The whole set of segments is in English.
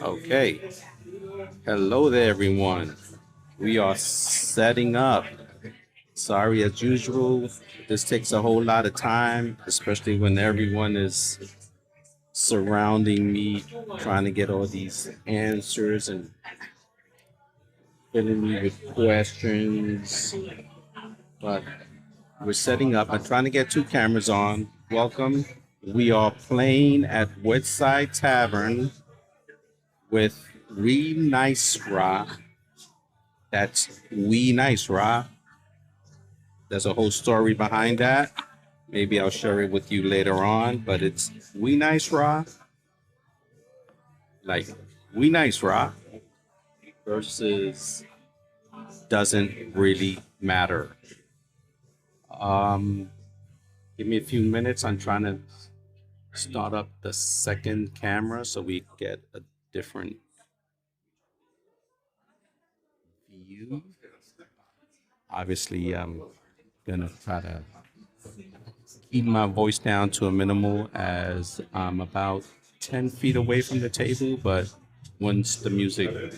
Okay. Hello there, everyone. We are setting up. Sorry, as usual, this takes a whole lot of time, especially when everyone is surrounding me, trying to get all these answers and filling me with questions. But we're setting up. I'm trying to get two cameras on. Welcome. We are playing at Woodside Tavern with We Nice Ra. That's We Nice Ra. There's a whole story behind that. Maybe I'll share it with you later on, but it's We Nice Ra, like We Nice Ra versus Doesn't Really Matter. Um, Give me a few minutes. I'm trying to start up the second camera so we get a different view. Obviously, I'm gonna try to keep my voice down to a minimal as I'm about 10 feet away from the table, but once the music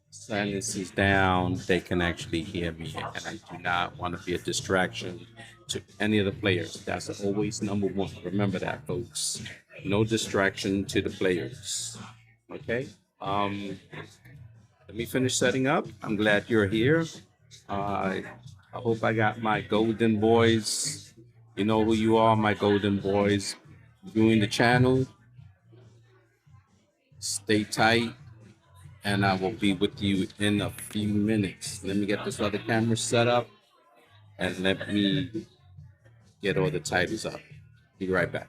silences down, they can actually hear me. And I do not want to be a distraction to any of the players. That's always number one. Remember that, folks. No distraction to the players. Okay? Um, Let me finish setting up. I'm glad you're here. I hope I got my golden boys. You know who you are, my golden boys. Viewing the channel. Stay tight, and I will be with you in a few minutes. Let me get this other camera set up, and let me get all the titles up. Be right back.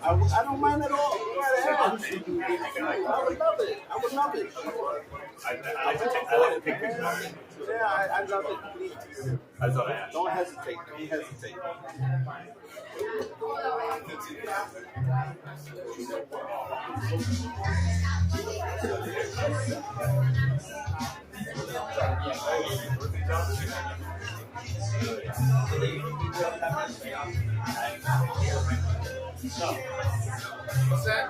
I don't mind at all. Go right would love it. I would love it. I like to take pictures. Yeah, I love it. Please. That's all I ask. Don't hesitate. Don't hesitate. What's that?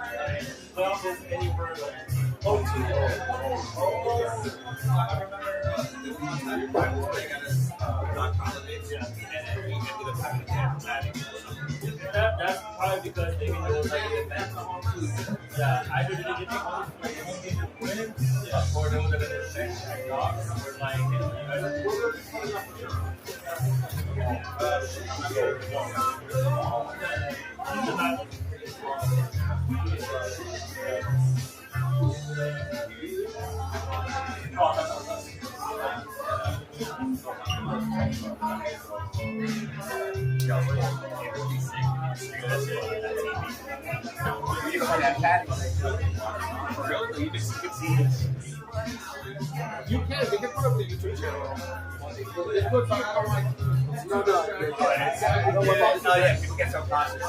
That's probably because they can do it like in advance. Yeah, either they get the home win, or they would have been next dogs. Or like, You can. They can put up the YouTube channel. They put Oh yeah, people get so cautious.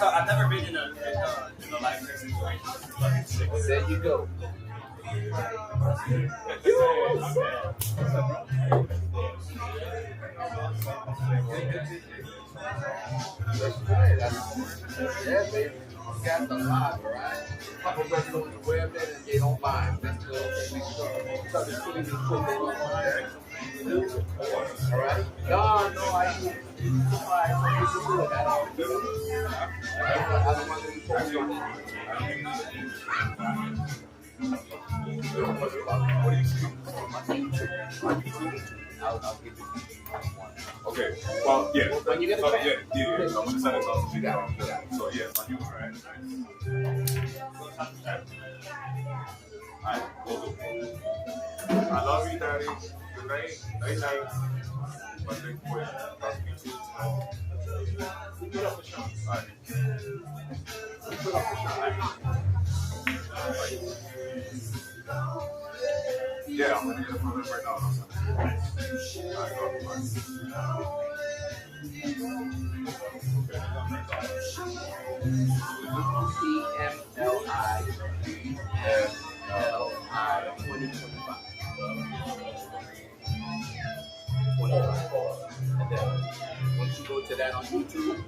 I've never been in a live situation. There you go. Yeah, baby. You got the lot, right? Couple of them on the web and they don't mind. That's good. Because it's really all right? No, I use I'll give you one. Okay. Well, yeah. When you get So, it back. yeah. So I'm gonna send it off to you. You got it. So yeah, on you. All right. We'll do. I love you, Daddy. Good night. Night night. My big boy. Talk to you too tonight. All right. Yeah, I'm gonna get it from him right now. All right, go. CMLI 2025. 25. And then once you go to that on YouTube,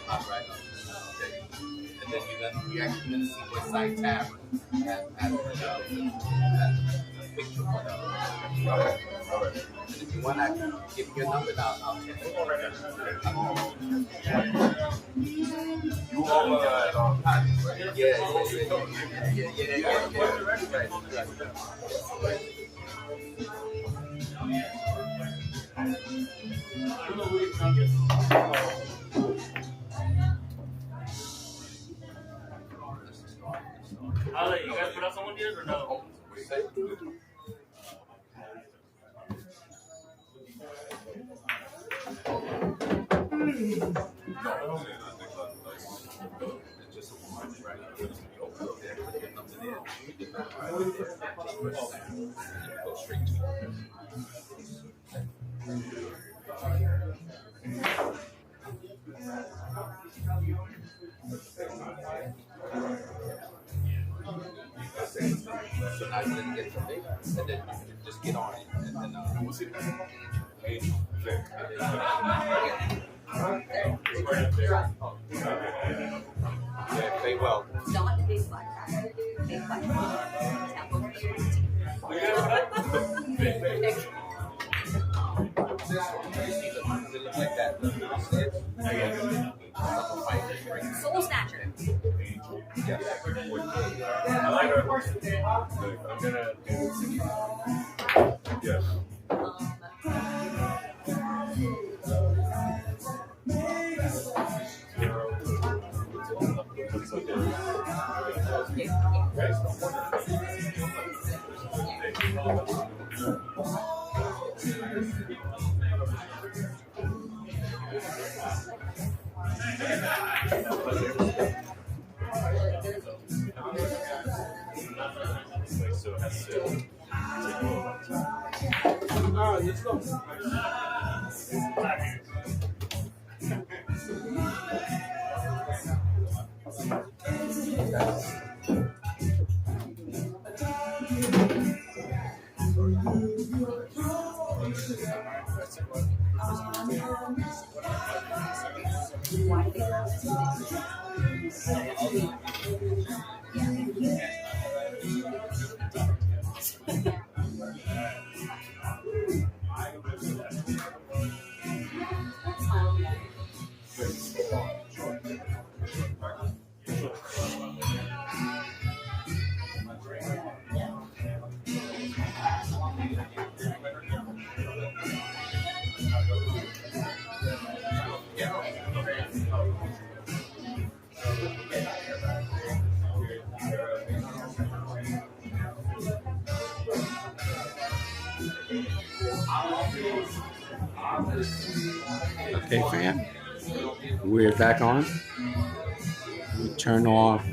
pop right up. Okay. And then you're actually gonna see what site tab has a picture for that. All right. And if you wanna give me your number, I'll check it. You all right? I'll let you guys put out someone here or no? So now you can get some data, and then you can just get on it, and then we'll see. Yeah, play well. Don't let the big black guy. Big black guy. It looks like that. Soul Snatcher. I like her. I'm gonna do. Yeah. So that's it. Let's go. Okay, fam. We're back on. We turn off.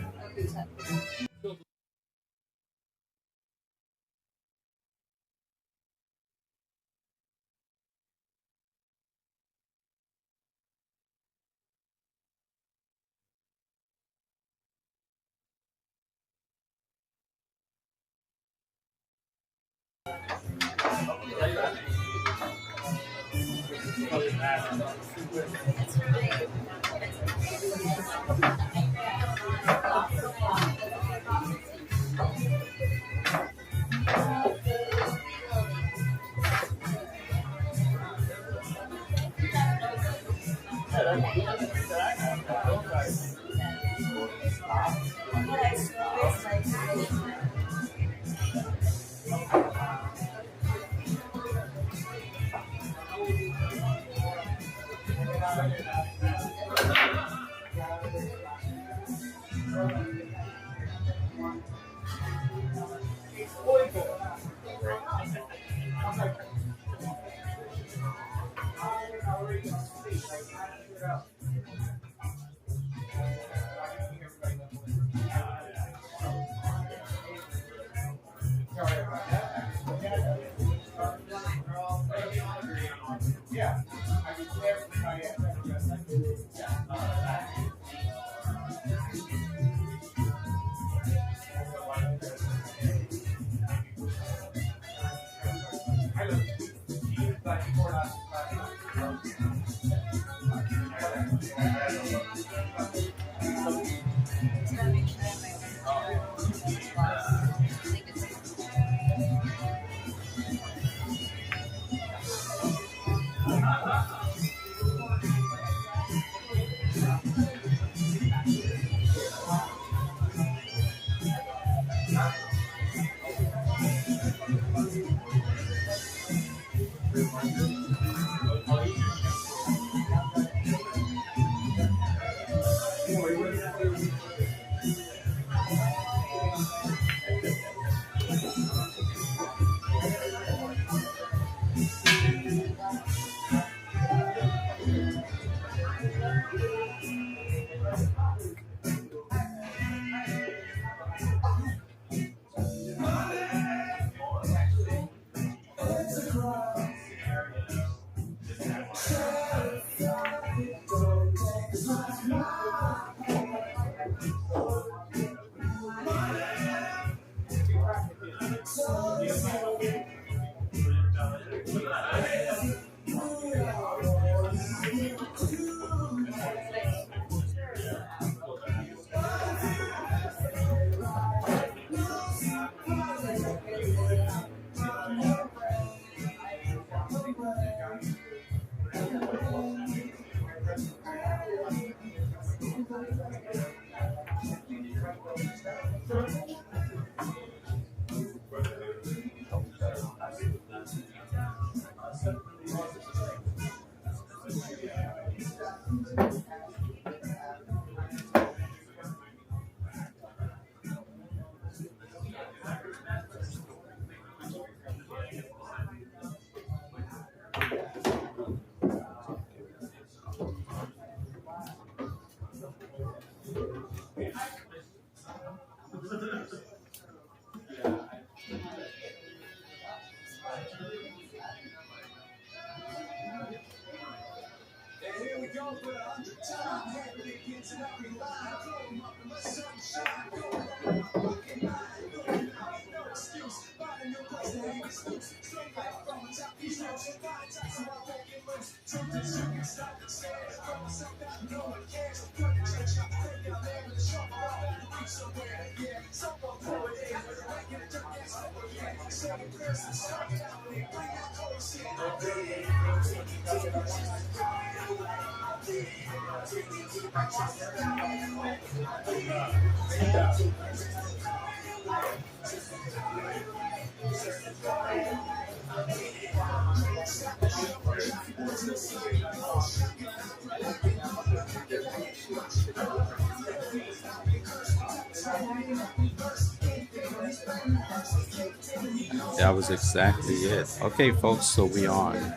That was exactly it. Okay, folks, so we on.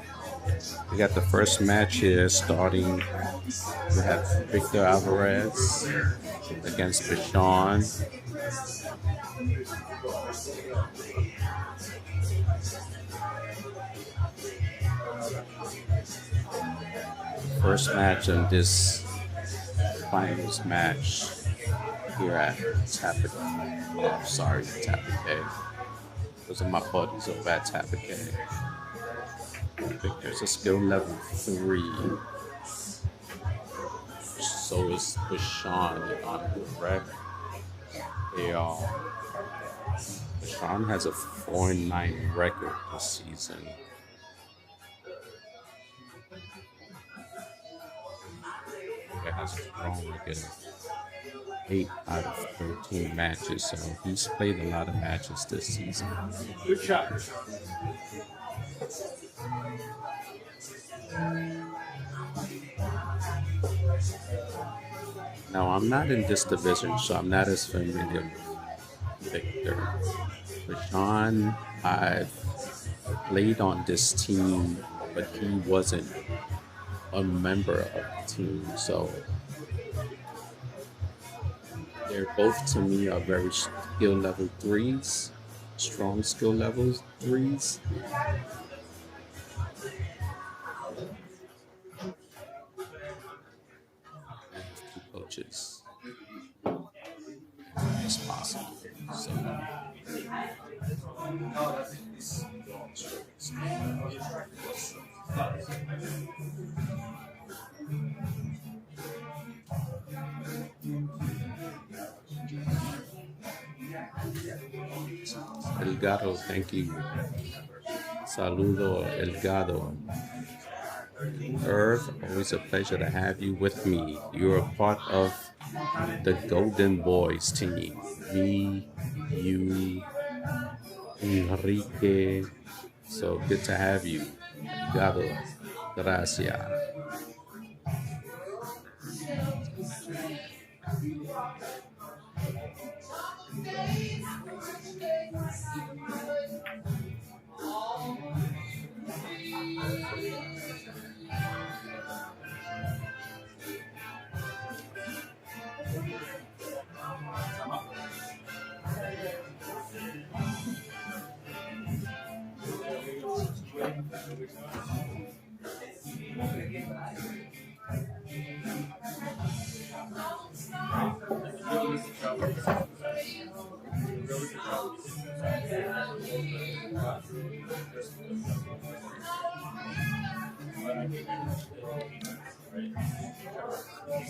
We got the first match here starting. We have Victor Alvarez against Bashan. First match in this finals match here at Tapit. Oh, sorry, Tapit. Those are my buddies over at Tapit. Victor's a skill level 3. So is Bashan, if I'm correct. They are. Bashan has a 4-9 record this season. He has a strong record of 8 out of 13 matches, so he's played a lot of matches this season. Good shot. Now, I'm not in this division, so I'm not as familiar with Victor. Bashan, I've played on this team, but he wasn't a member of the team, so they're both to me are very skill level 3s, strong skill level 3s. Coaches as possible. So Elgado, thank you. Saludo, Elgado. Irv, always a pleasure to have you with me. You're a part of the Golden Boys team. Me, you, Enrique. So good to have you. Elgado, gracias.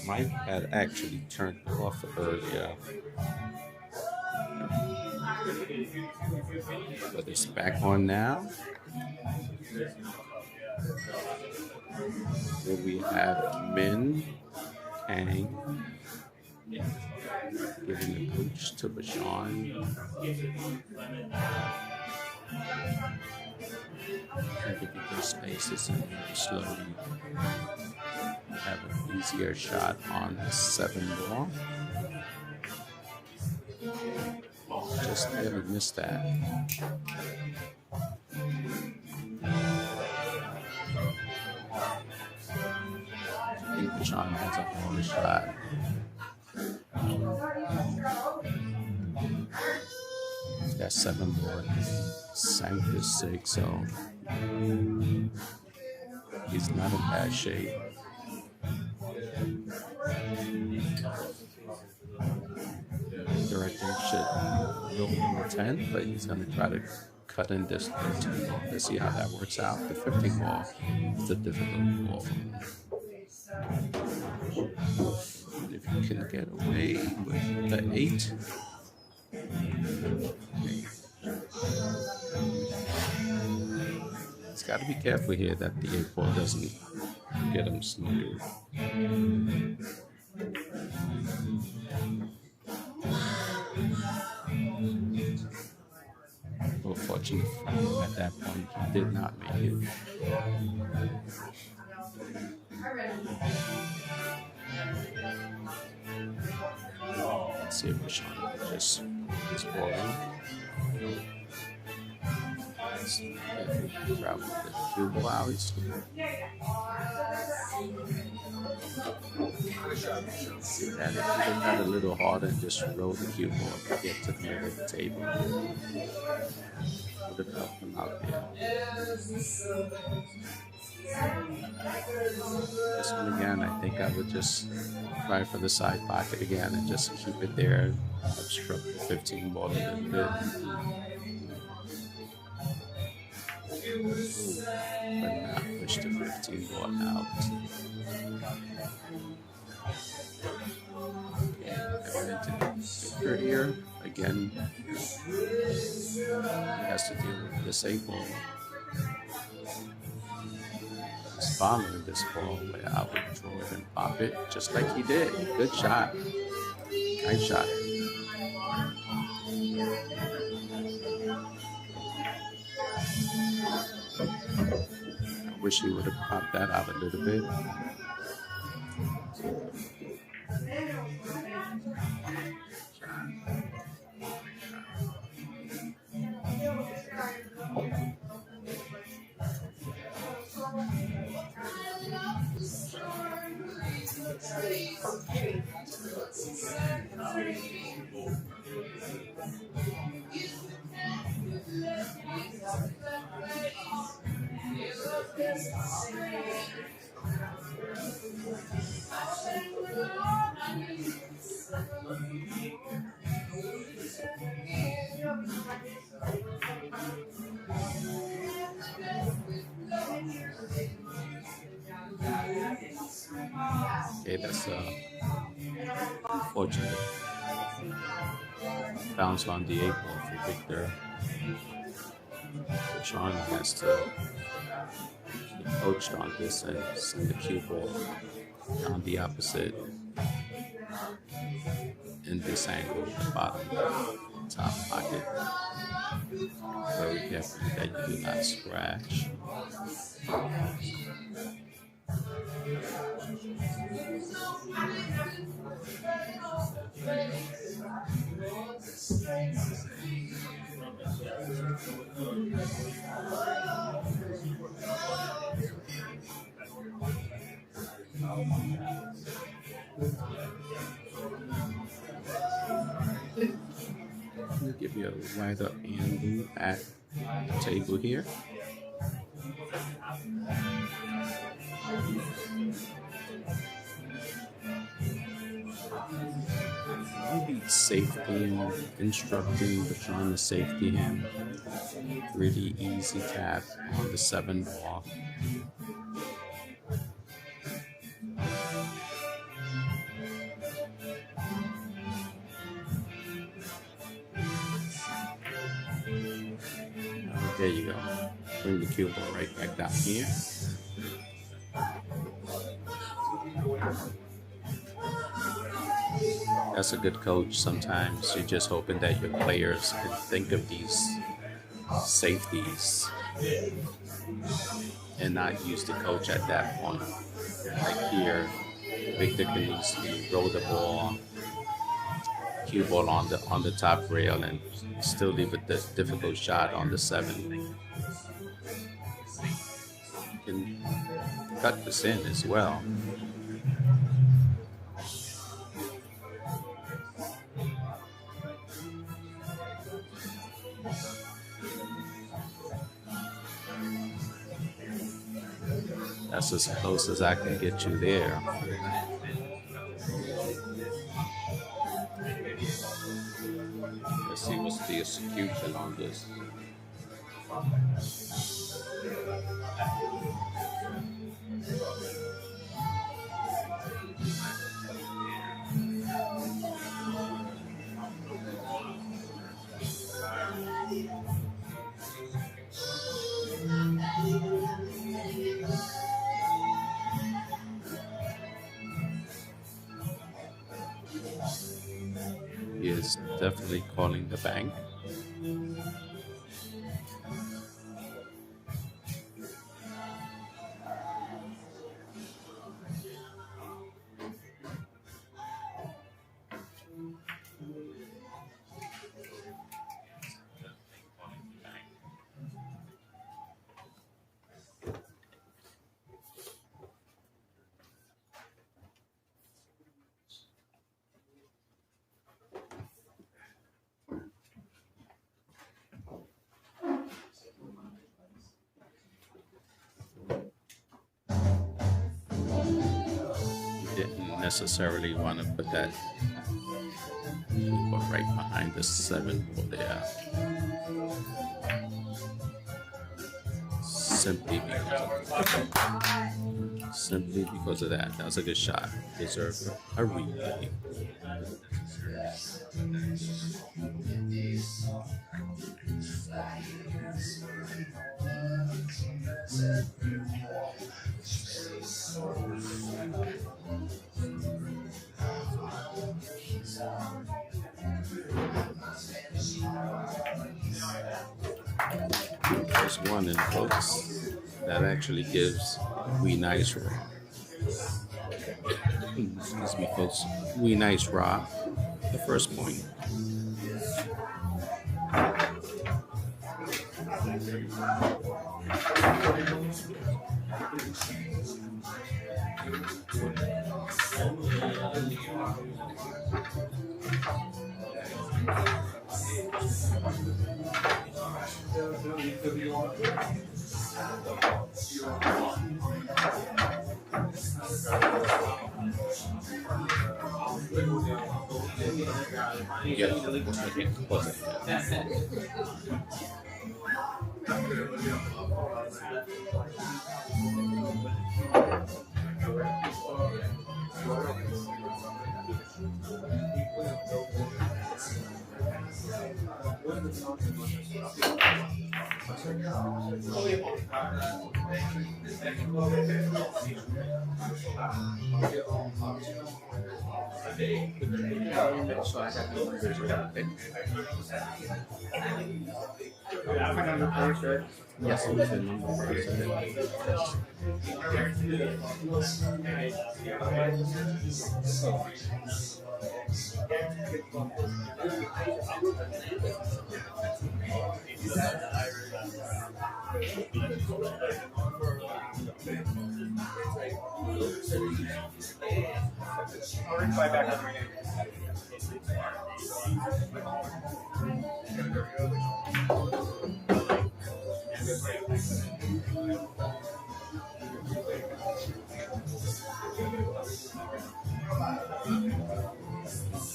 Mike had actually turned off earlier, but it's back on now. Here we have Min Kang giving the coach to Bashan. Trying to get those spaces and very slowly have an easier shot on the 7 ball. Just barely missed that. I think Bashan has a harder shot. He's got 7 board, sank to 6, so he's not in bad shape. little more 10, but he's going to try to cut in this 13 ball. Let's see how that works out. The 15 ball is a difficult ball. And if you can get away with the 8. Okay. He's got to be careful here that the 8 ball doesn't get him snookered. Unfortunately, at that point, he did not make it. Let's see if Rashawn can just this ball in. Travel the cue ball out. See that if you look at it a little harder and just roll the cue ball to get to the middle of the table. Would have helped him out there. This one again, I think I would just try for the side pocket again and just keep it there. Obstruct the 15 ball a little bit. But not push the 15 ball out. Okay, Victor here. Again, he has to deal with this 8 ball. He's following this ball where I would draw it and pop it just like he did. Good shot. Nice shot. I wish he would have popped that out a little bit. Okay, that's unfortunate. Bounce on the 8 ball for Victor. Sean has to be coached on this and send the cue ball down the opposite in this angle, the bottom top pocket. Very careful that you do not scratch. I'll give you a wide up angle at the table here. Maybe safety and instructing Rashawn to safety him. Really easy tap on the 7 ball. There you go. Bring the cue ball right back down here. That's a good coach. Sometimes you're just hoping that your players can think of these safeties and not use the coach at that point. Like here, Victor can easily roll the ball, cue ball on the top rail, and still leave it the difficult shot on the 7. You can cut this in as well. That's as close as I can get you there. Let's see what's the execution on this. He is definitely calling the bank. Didn't necessarily want to put that keeper right behind the 7 for there. Simply because of that. That was a good shot. Deserved a replay. There's one in folks that actually gives We Nice Raw. Excuse me, folks. We Nice Raw. The first point. Yes, it was a number.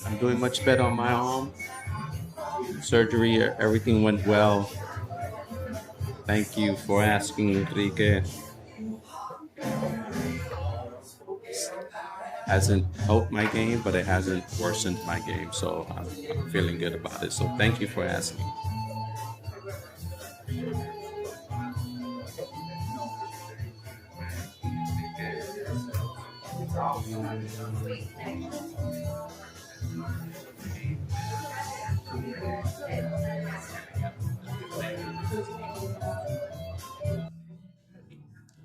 I'm doing much better on my arm. Surgery, everything went well. Thank you for asking, Enrique. Hasn't helped my game, but it hasn't worsened my game. So I'm feeling good about it. So thank you for asking.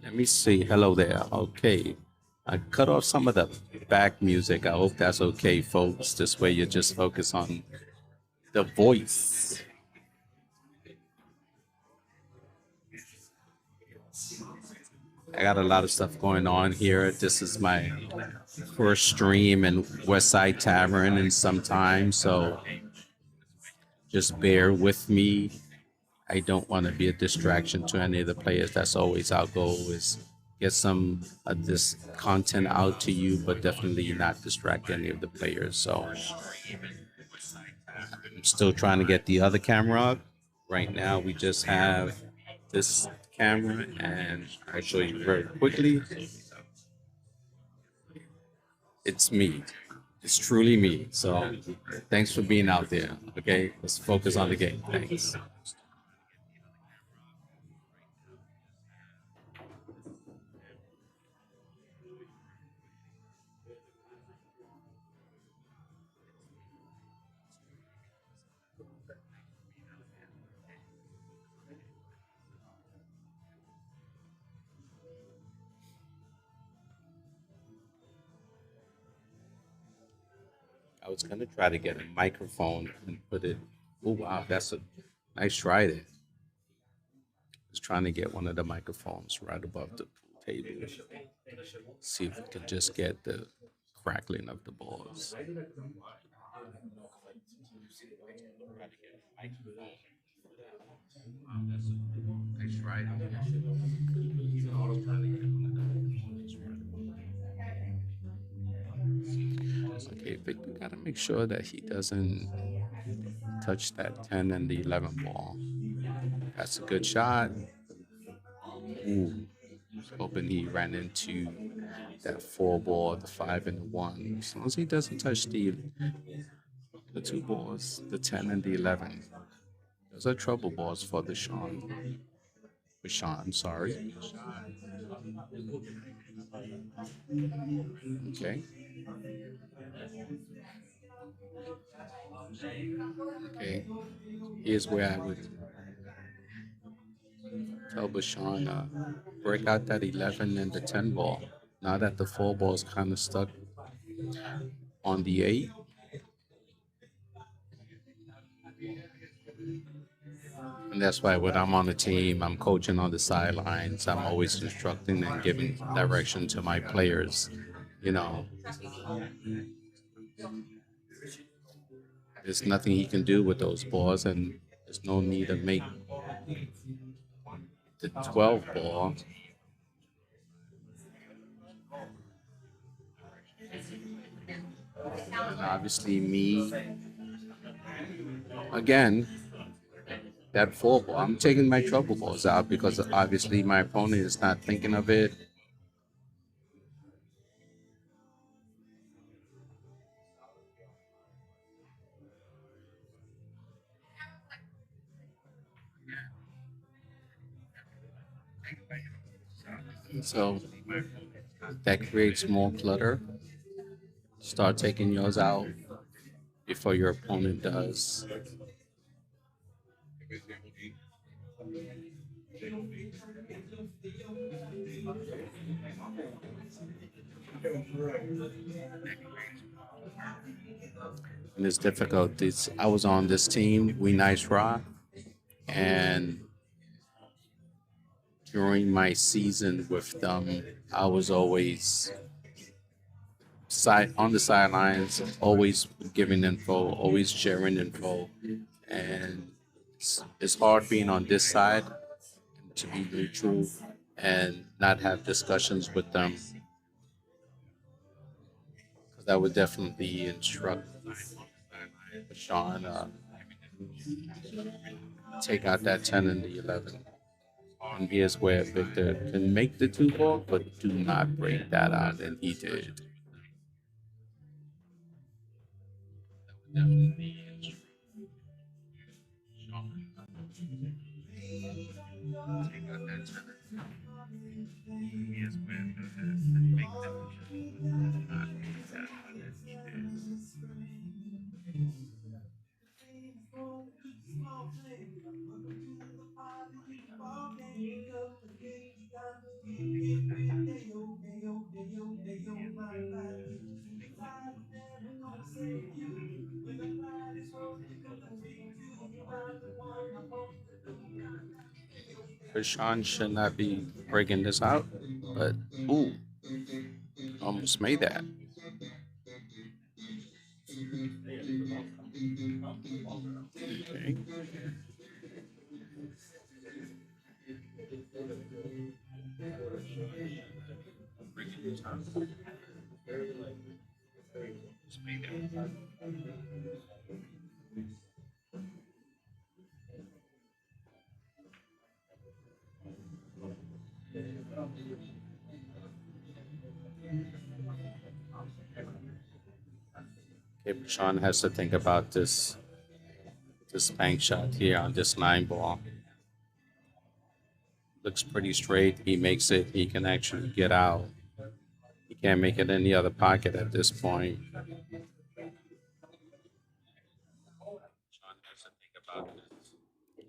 Let me see. Hello there. Okay. I cut off some of the back music. I hope that's okay, folks. This way you just focus on the voice. I got a lot of stuff going on here. This is my first stream in Westside Tavern in some time, so just bear with me. I don't want to be a distraction to any of the players. That's always our goal, is get some of this content out to you, but definitely not distract any of the players. So I'm still trying to get the other camera up. Right now, we just have this camera, and I'll show you very quickly. It's me. It's truly me. So thanks for being out there. Okay, let's focus on the game. Thanks. I was gonna try to get a microphone and put it. Oh wow, that's a nice try there. I was trying to get one of the microphones right above the pool table. See if we could just get the crackling of the balls. Nice try Okay, Victor gotta make sure that he doesn't touch that 10 and the 11 ball. That's a good shot. Ooh, hoping he ran into that 4 ball, the 5 and the 1. As long as he doesn't touch the 2 balls, the 10 and the 11. Those are trouble balls for the Sean. For Sean, sorry. Okay. Okay. Here's where I would tell Bashan, break out that 11 and the 10 ball. Now that the 4 ball is kind of stuck on the 8. And that's why when I'm on the team, I'm coaching on the sidelines. I'm always instructing and giving direction to my players. You know, there's nothing he can do with those balls, and there's no need to make the 12 ball. And obviously, me, again, that 4 ball, I'm taking my trouble balls out because obviously my opponent is not thinking of it. So that creates more clutter. Start taking yours out before your opponent does. And it's difficult. I was on this team, We Nice Rock, and during my season with them, I was always on the sidelines, always giving info, always sharing info, and it's hard being on this side to be neutral and not have discussions with them because I would definitely instruct Sean take out that 10 and the 11. And here's where Victor can make the 2 ball, but do not break that out, and he did. Rashawn should not be breaking this out, but ooh, almost made that. Okay. If Sean has to think about this bank shot here on this 9 ball. Looks pretty straight. He makes it. He can actually get out. He can't make it any other pocket at this point. Sean has to think about this.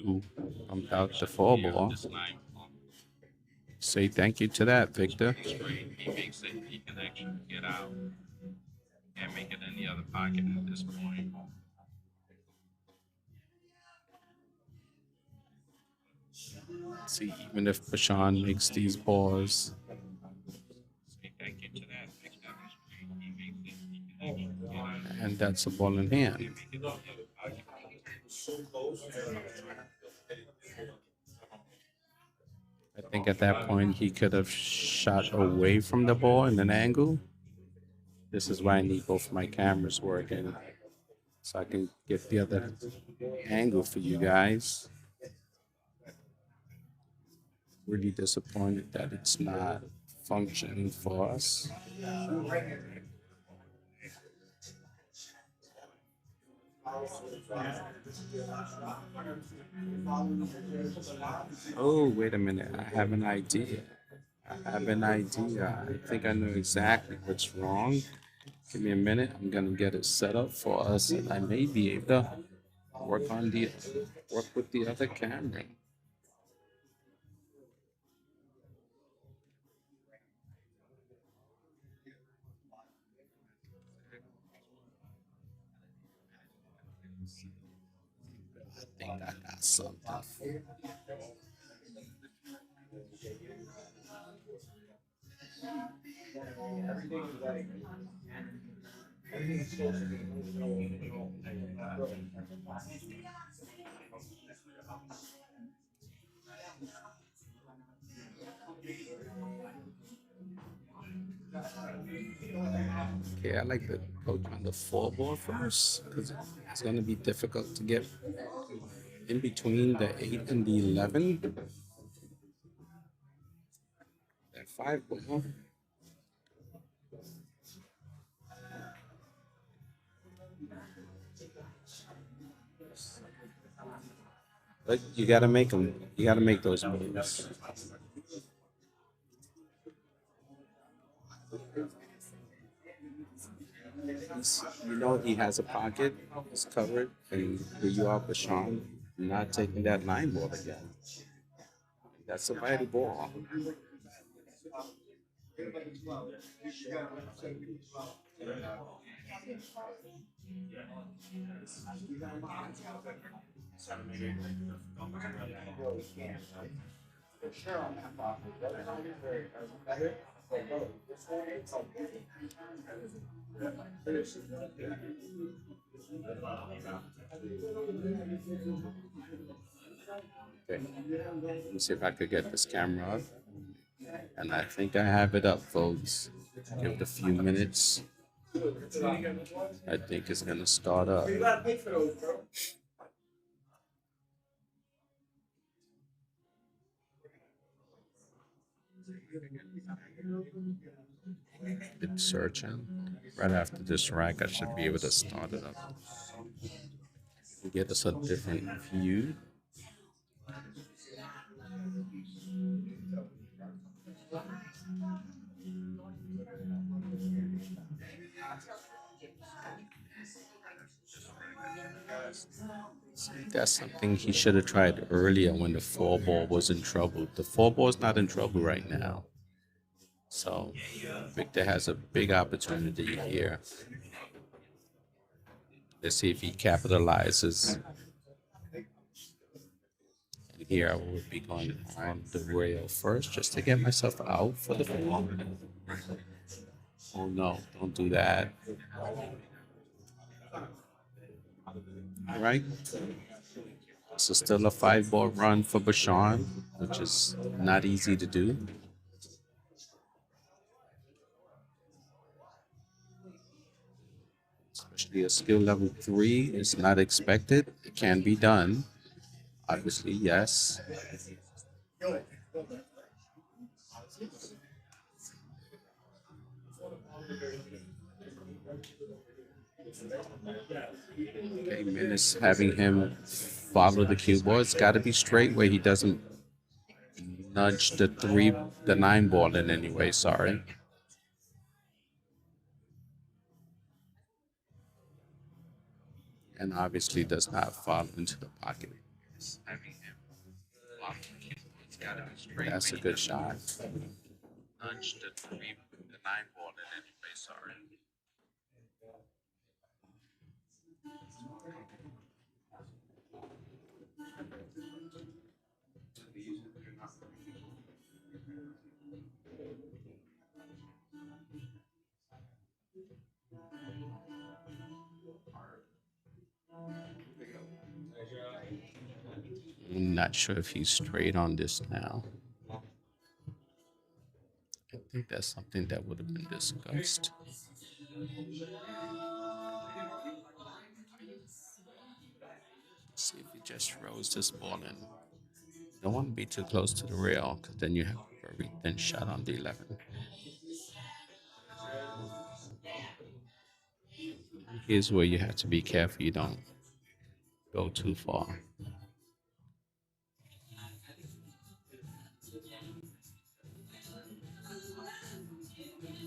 Ooh, pumped out the 4 ball. Say thank you to that, Victor. He makes it. He can actually get out. Can't make it any other pocket at this point. See, even if Bashan makes these balls, say thank you to that, Victor. He makes it. He can actually get out. And that's a ball in hand. I think at that point he could have shot away from the ball in an angle. This is why I need both my cameras working so I can get the other angle for you guys. Really disappointed that it's not functioning for us. Oh, wait a minute. I have an idea. I think I know exactly what's wrong. Give me a minute. I'm gonna get it set up for us, and I may be able to work with the other camera. I think I got something. Okay, I like to poke on the 4 ball first because it's going to be difficult to get in between the 8 and the 11. That 5 ball. But you got to make them. You got to make those moves. You know he has a pocket. It's covered, and here you are, Bashan, not taking that 9 ball again. That's a vital ball. Okay, let me see if I could get this camera up. And I think I have it up, folks. Give it a few minutes. I think it's gonna start up. It's searching. Right after this rack, I should be able to start it up. Get us a different view. See, that's something he should have tried earlier when the 4 ball was in trouble. The 4 ball is not in trouble right now. So Victor has a big opportunity here. Let's see if he capitalizes. And here I will be going on the rail first just to get myself out for the 4. Oh no, don't do that. All right. So still a 5 ball run for Bashan, which is not easy to do. Especially a skill level 3 is not expected. It can be done. Obviously, yes. Okay, Min is having him follow the cue ball. It's got to be straight where he doesn't nudge the nine ball in any way. Sorry. And obviously does not fall into the pocket. That's a good shot. Nudge the nine ball in any way. Sorry. I'm not sure if he's straight on this now. I think that's something that would have been discussed. See if he just throws this ball in. Don't want to be too close to the rail because then you have a very thin shot on the 11. Here's where you have to be careful you don't go too far.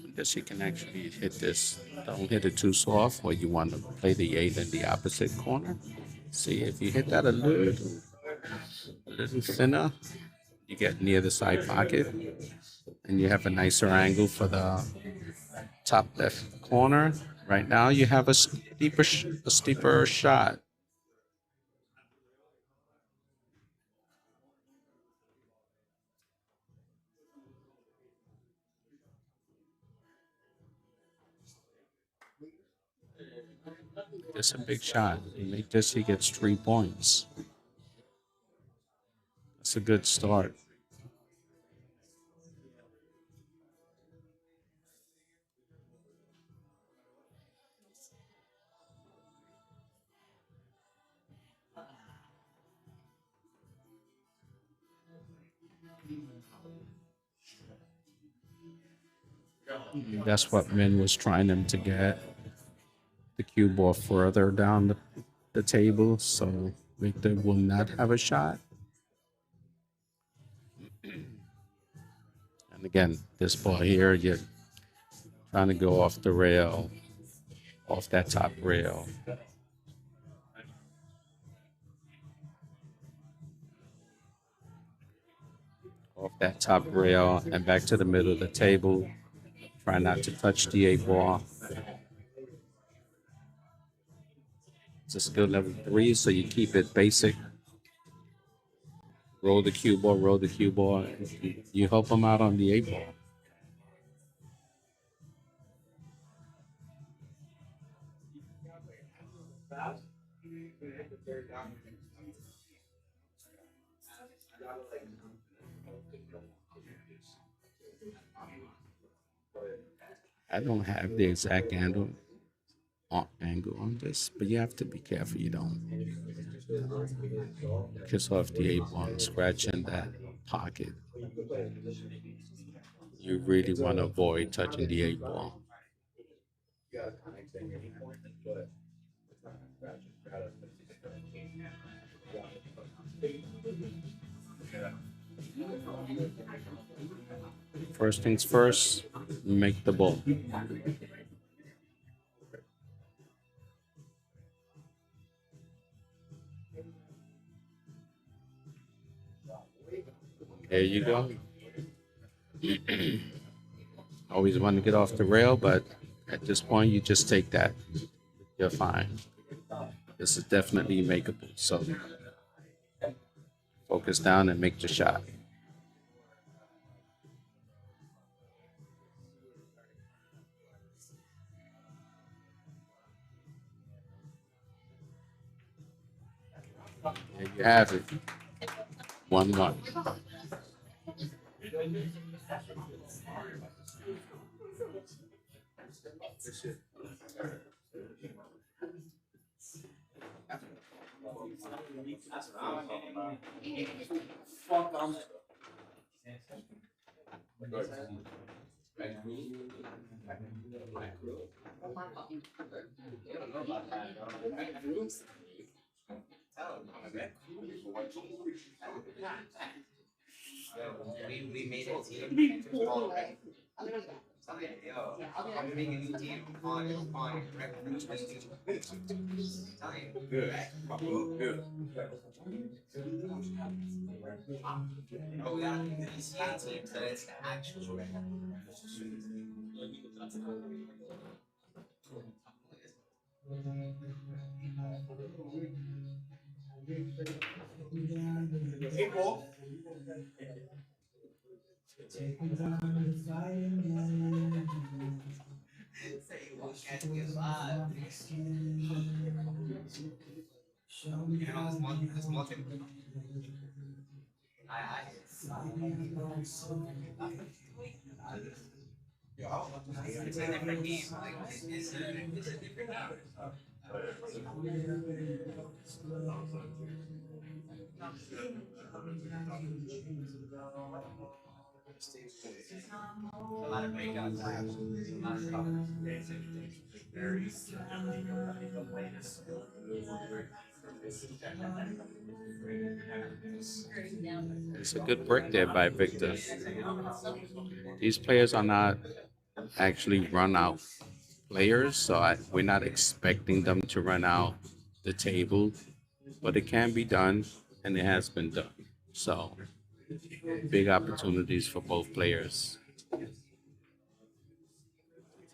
Because you can actually hit this. Don't hit it too soft, or you want to play the 8 in the opposite corner. See, if you hit that a little thinner, you get near the side pocket, and you have a nicer angle for the top left corner. Right now, you have a steeper shot. It's a big shot. You make this, he gets 3 points. That's a good start. That's what Min was trying him to get the cue ball further down the table so Victor will not have a shot. And again, this ball here, you're trying to go off the rail, off that top rail. Off that top rail and back to the middle of the table. Try not to touch the 8 ball. It's a skill level 3, so you keep it basic. Roll the cue ball, roll the cue ball. You help them out on the 8 ball. I don't have the exact angle on this, but you have to be careful you don't kiss off the 8 ball and scratch in that pocket. You really want to avoid touching the 8 ball. First things first, make the ball. There you go. Always want to get off the rail, but at this point, you just take that. You're fine. This is definitely makeable. So focus down and make the shot. There you have it. 1-1. Red crew. Red crew. You don't know about that, bro. Red crew. Tell him, I'm a red crew. We made a team. It's called Red Crew. Tell me, yo, I'm making a new team. I'm calling it Red Crew 2022. Tell me, good. Good. Oh, we gotta make the ECA team so that it's the actual Red People. Say you won't catch me alive. You know, this multi. It's a different game. Like, it's a different a lot of breakouts. A lot of covers. It's a good break there by Victor. These players are not actually run out players, so we're not expecting them to run out the table, but it can be done, and it has been done. So, big opportunities for both players.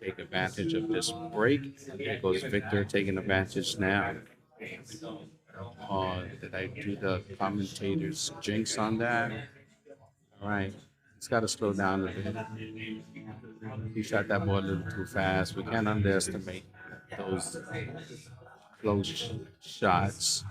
Take advantage of this break. There goes Victor taking advantage now. Did I do the commentator's jinx on that? All right. It's got to slow down a bit. He shot that ball a little too fast. We can't underestimate those close shots.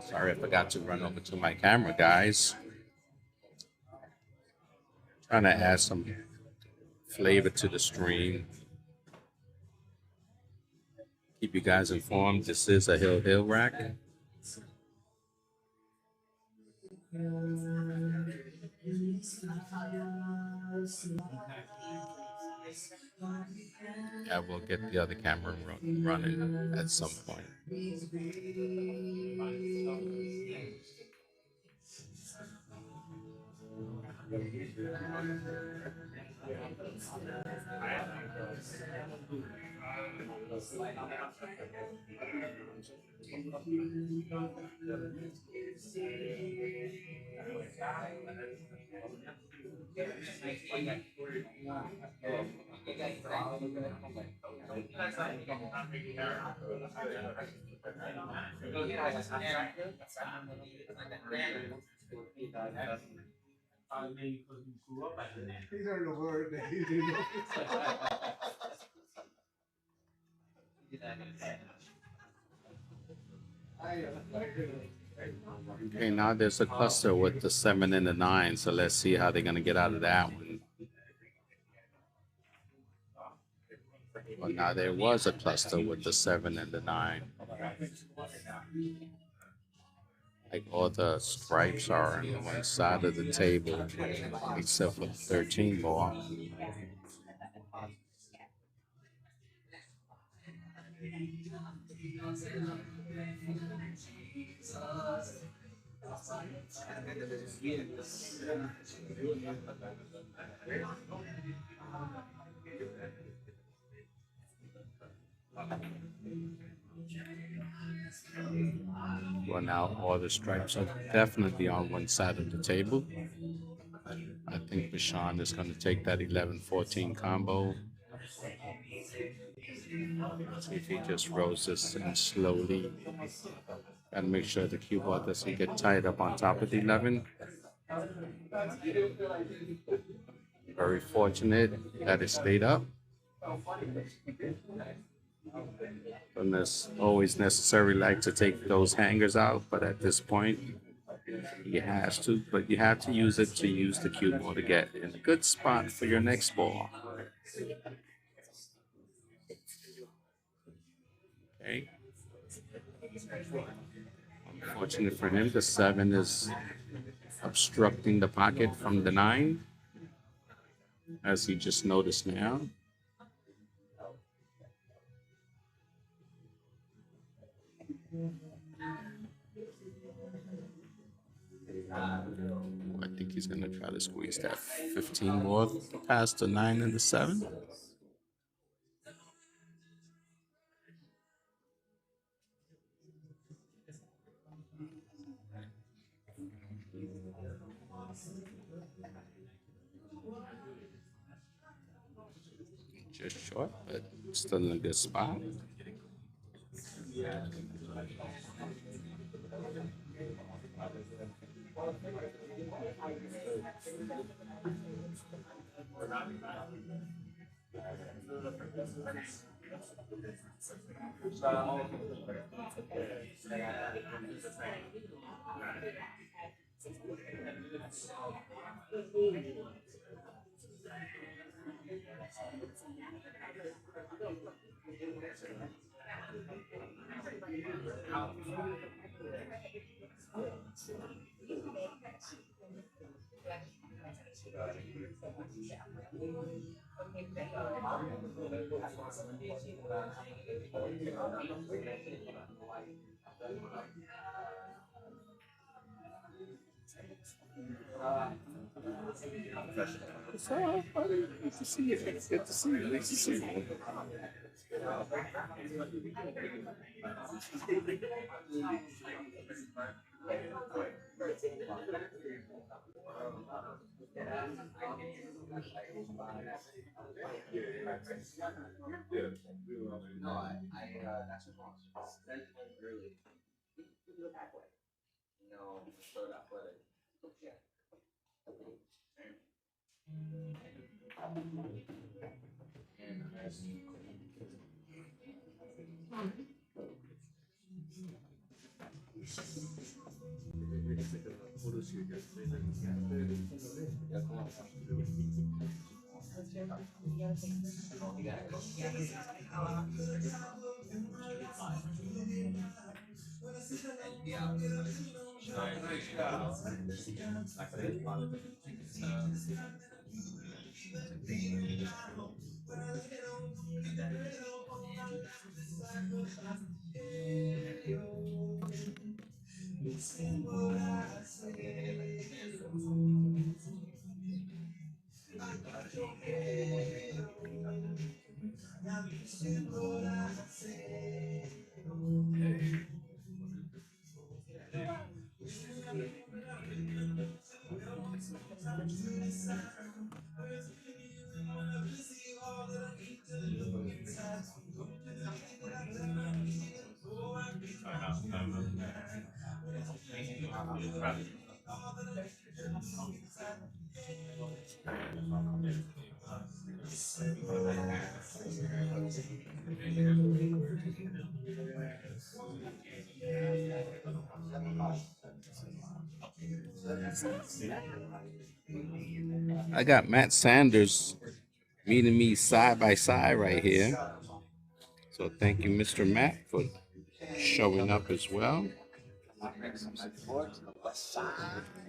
Sorry, I forgot to run over to my camera, guys. Trying to add some flavor to the stream. Keep you guys informed. This is a Hill rack. I will get the other camera running at some point. These are the word that you didn't know. Okay, now there's a cluster with the 7 and the 9, so let's see how they're gonna get out of that one. Well, now there was a cluster with the 7 and the 9. Like all the stripes are on one side of the table, except for the 13 ball. Well, now all the stripes are definitely on one side of the table. I think Bashan is going to take that 11-14 combo. See if he just rolls this in slowly. Gotta make sure the cue ball doesn't get tied up on top of the 11. Very fortunate that it stayed up. Don't always necessarily like to take those hangers out, but at this point, he has to. But you have to use it to use the cue ball to get in a good spot for your next ball. Okay. Unfortunate for him, the 7 is obstructing the pocket from the 9, as he just noticed now. I think he's gonna try to squeeze that 15 more past the 9 and the 7. Just short, but still in a good spot. What's up, buddy? Good to see you. Good to see you. Nice to see you. That's wrong. Really. You do it that way. No, so that way. Yeah. I got Matt Sanders meeting me side by side right here. So thank you, Mr. Matt, for showing up as well.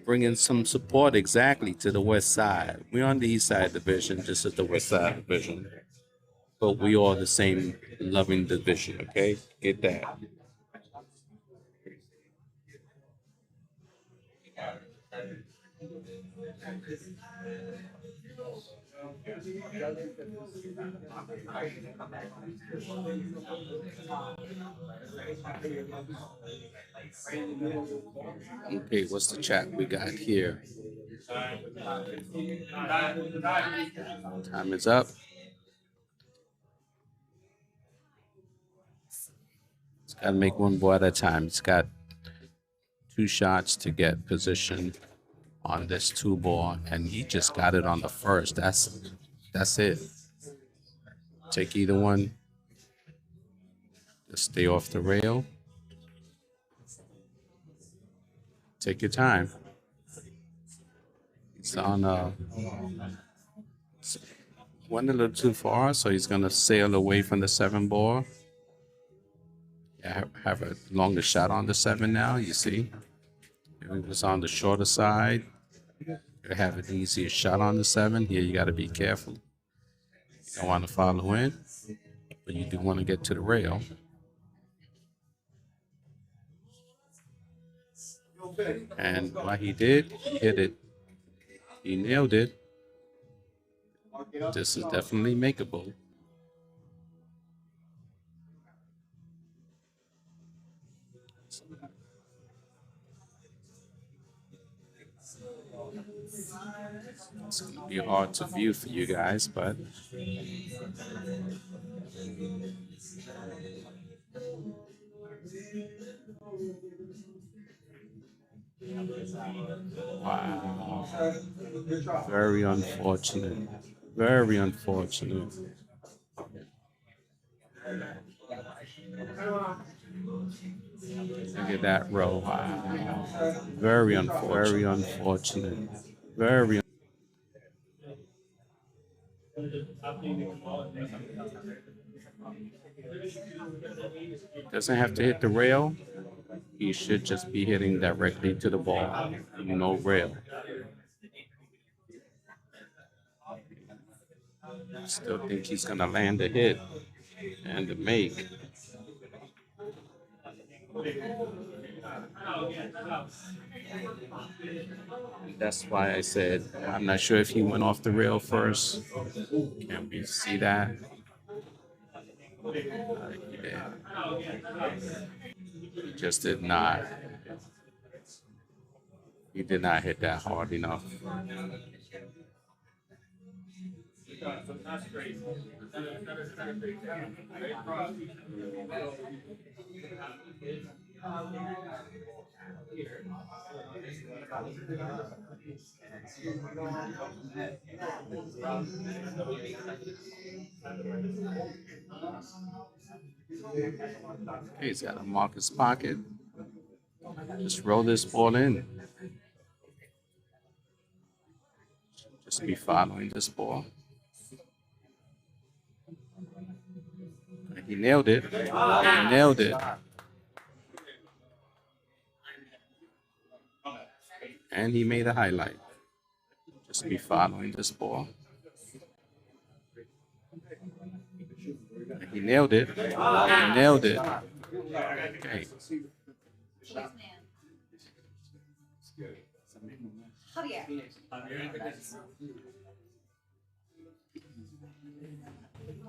Bringing some support exactly to the West Side. We're on the East Side Division, just as the West Side Division. But we all the same loving division, okay? Get that. Okay, what's the chat we got here? Time is up. It's got to make one ball at a time. It's got 2 shots to get position on this 2 ball, and he just got it on the first. That's it. Take either one. Just stay off the rail. Take your time. He's on went a little too far, so he's gonna sail away from the 7 ball. have a longer shot on the 7 now. You see, if it was on the shorter side, you have an easier shot on the 7. Here, you got to be careful. You don't want to follow in, but you do want to get to the rail. And what he did, he hit it. He nailed it. This is definitely makeable. It's going to be hard to view for you guys, but wow. Very unfortunate. Very unfortunate. Look at that row. Wow. Very unfortunate. Very unfortunate. Very. Doesn't have to hit the rail. He should just be hitting directly to the ball. No rail. Still think he's gonna land a hit and a make. That's why I said I'm not sure if he went off the rail first. Can we see that? Yeah. He just did not. He did not hit that hard enough. Okay, he's got to mark his pocket. Just roll this ball in. Just be following this ball. He nailed it. He nailed it. And he made a highlight. Just be following this ball. He nailed it. He nailed it. Okay.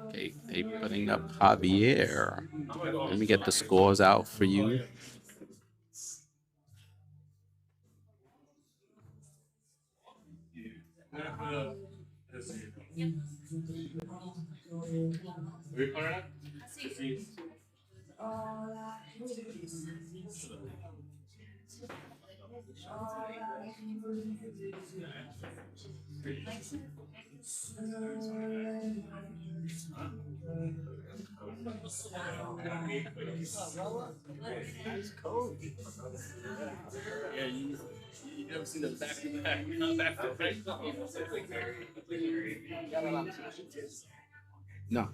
Okay, they putting up Javier. Let me get the scores out for you. Yeah, you never seen the back to back. Back to back. No,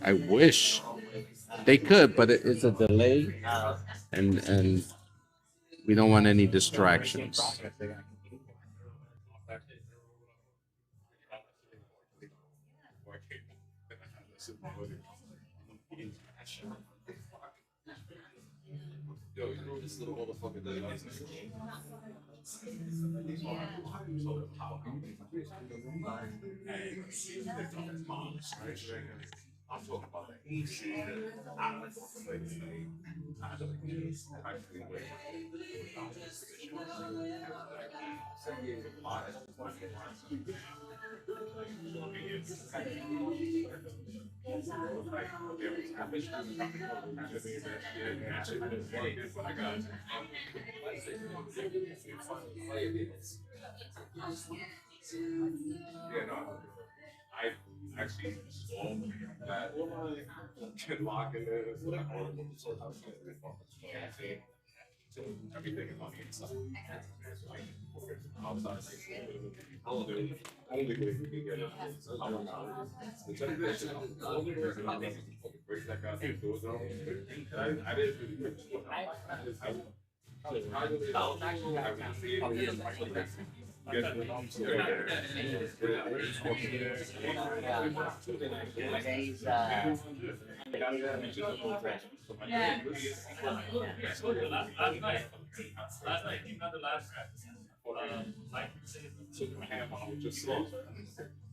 I wish they could, but it's a delay, and we don't want any distractions. Yo, you know this little motherfucker that I'm talking about that. Yeah, no. I actually saw that Ken Lock in there. Everything on the inside. Outside. only way we can get it. The transition, the only person I think breaks that guy through doors on. And I didn't really finish what I was casually having to see it. Last night, you got the last like Just slow.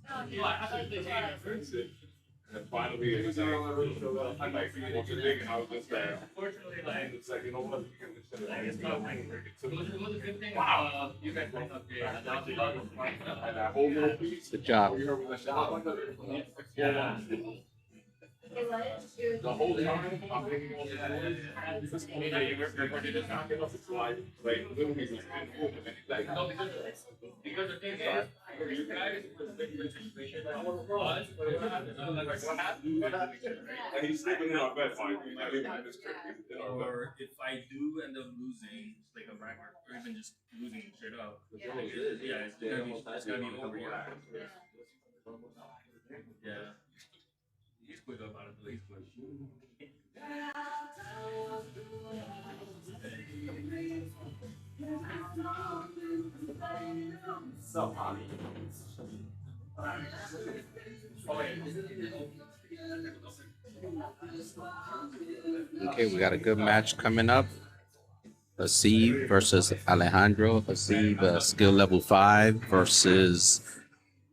I thought they changed. And finally, it was I'm like, what's the thing? I was just there. Unfortunately, And it's like, you know what? You can just it's not like it was a good thing. Wow. You guys went up there. And that whole little piece. Good job. You heard me shot. Yeah. The whole time, I'm thinking all this. Yeah, you just not get off the slide. Like, literally, it's like, No, because the thing is, you guys was making the situation that was, what happened? and he's sleeping in our bed, fine. I mean, in this trip, in our bed. Or if I do end up losing, like a record, or even just losing straight up, yeah, it's gonna be over. Yeah. He's quick about it, though. He's quick. Okay, we got a good match coming up. Hasib versus Alejandro. Hasib, skill level 5 versus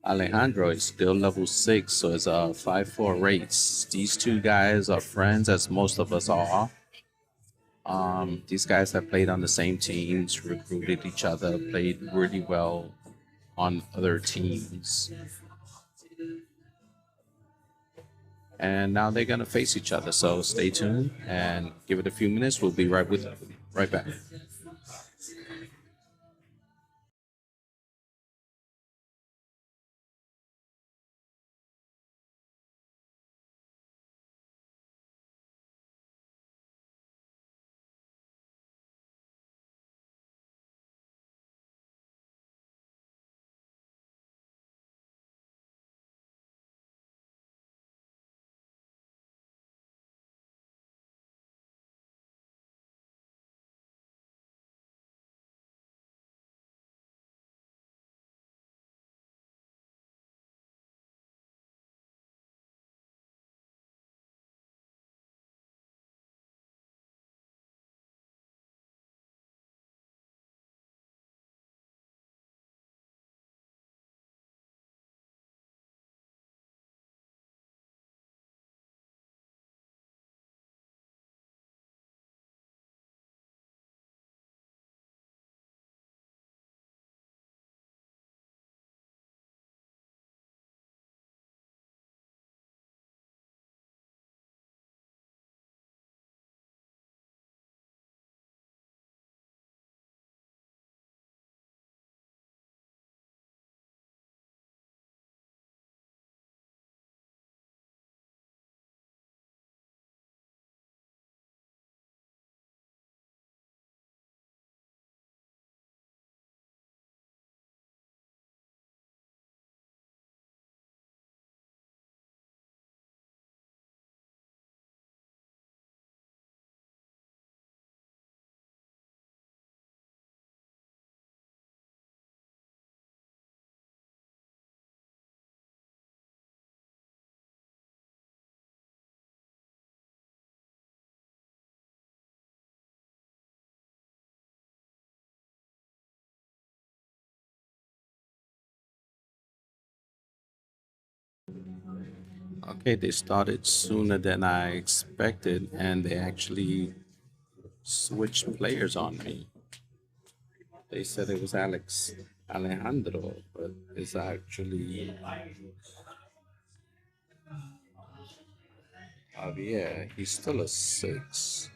Alejandro is skill level 6. So it's a 5-4 race. These two guys are friends, as most of us are. These guys have played on the same teams, recruited each other, played really well on other teams. And now they're gonna face each other. So stay tuned and give it a few minutes. We'll be right back. Okay, they started sooner than I expected, and they actually switched players on me. They said it was Alejandro, but it's actually Javier. He's still a 6.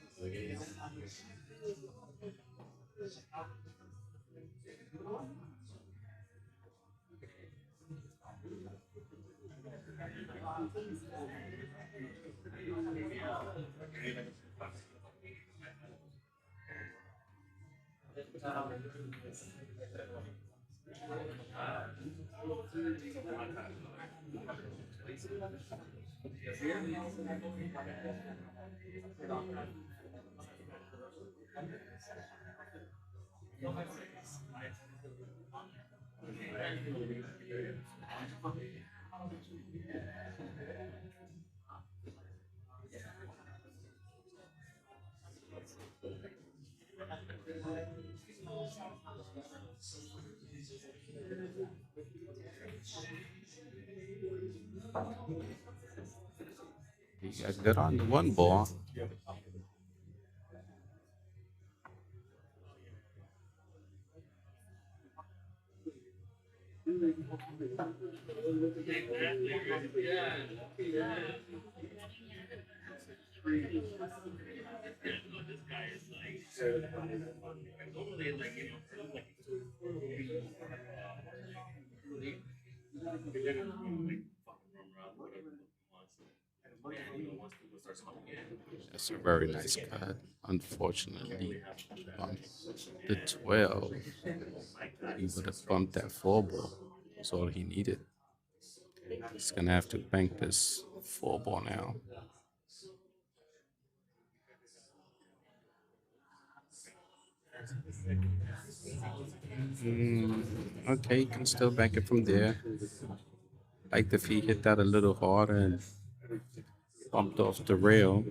He got good on the one ball. That's a very nice cut. Unfortunately, um, the 12, he would have bumped that four ball. That's all he needed. He's gonna have to bank this four ball now. Okay, you can still bank it from there. Like if he hit that a little harder and bumped off the rail.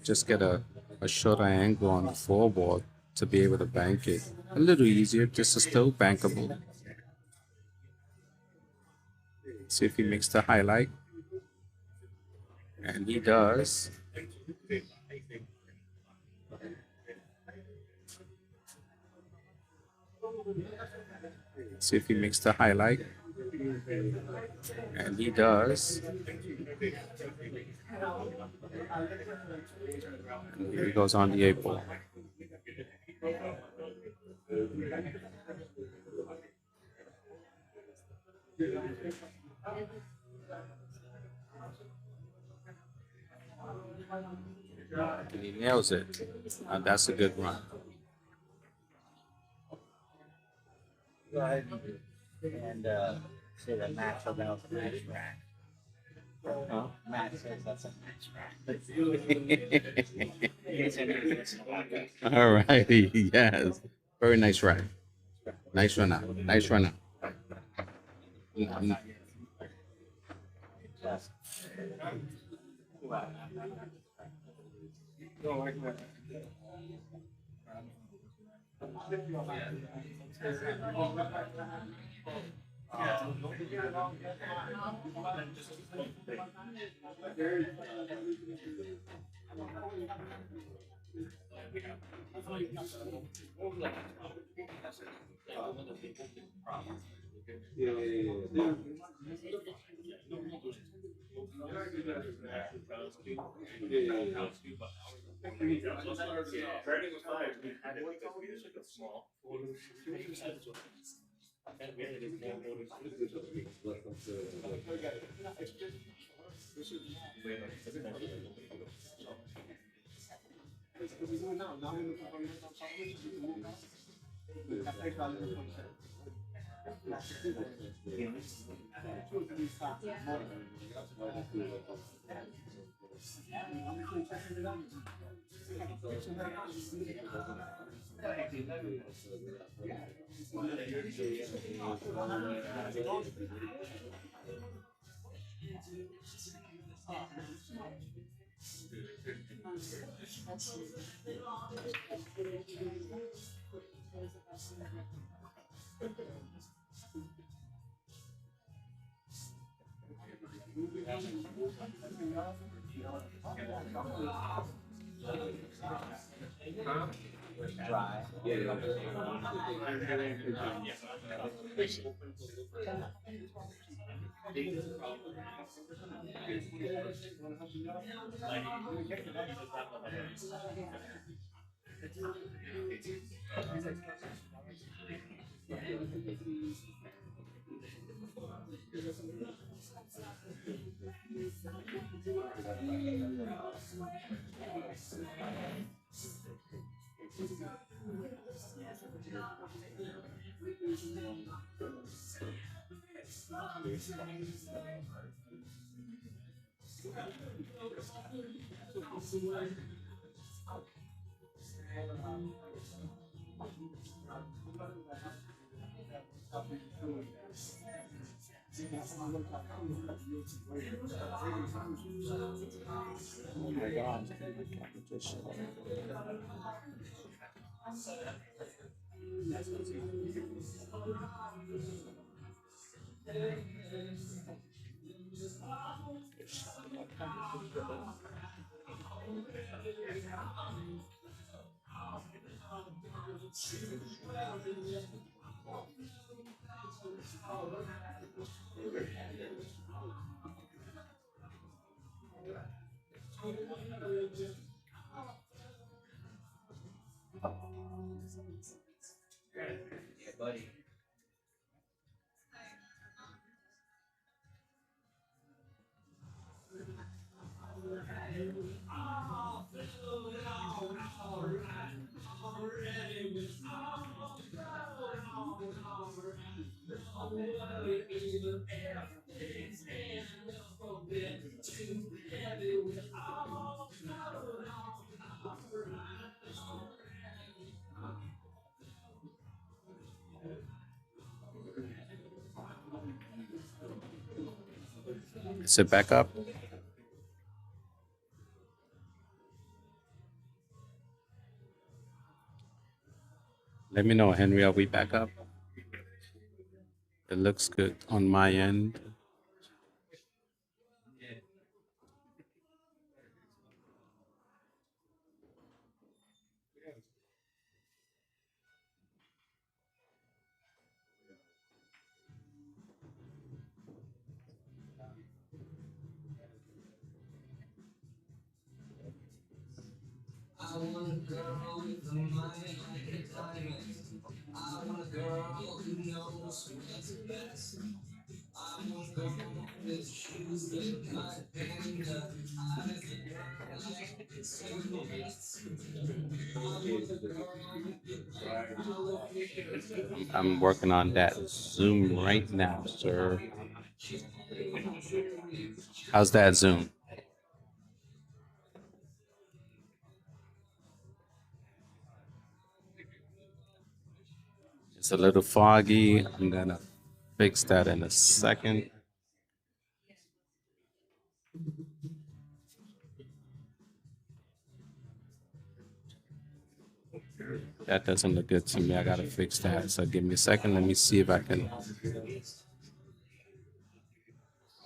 Just get a shorter angle on the four ball to be able to bank it. A little easier, just a still bankable. See if he makes the highlight. And he does. See if he makes the highlight. And he does. And here he goes on the 8 ball. And he nails it. That's a good run. Go ahead and say that Matt said that was a nice rack. Huh? Matt says that's a nice rack. He said he was listening about that. All righty. Yes. Very nice run. Nice run out. Nice run out. Just- Training was fine. We had it because we just took a small. And we had it in more Dry. Oh my God. My camera just shut off. Yeah, buddy. Is it back up? Let me know, Henry. Are we back up? It looks good on my end. I'm working on that Zoom right now, sir. How's that Zoom? It's a little foggy. I'm gonna fix that in a second. That doesn't look good to me. I gotta fix that. So give me a second. Let me see if I can.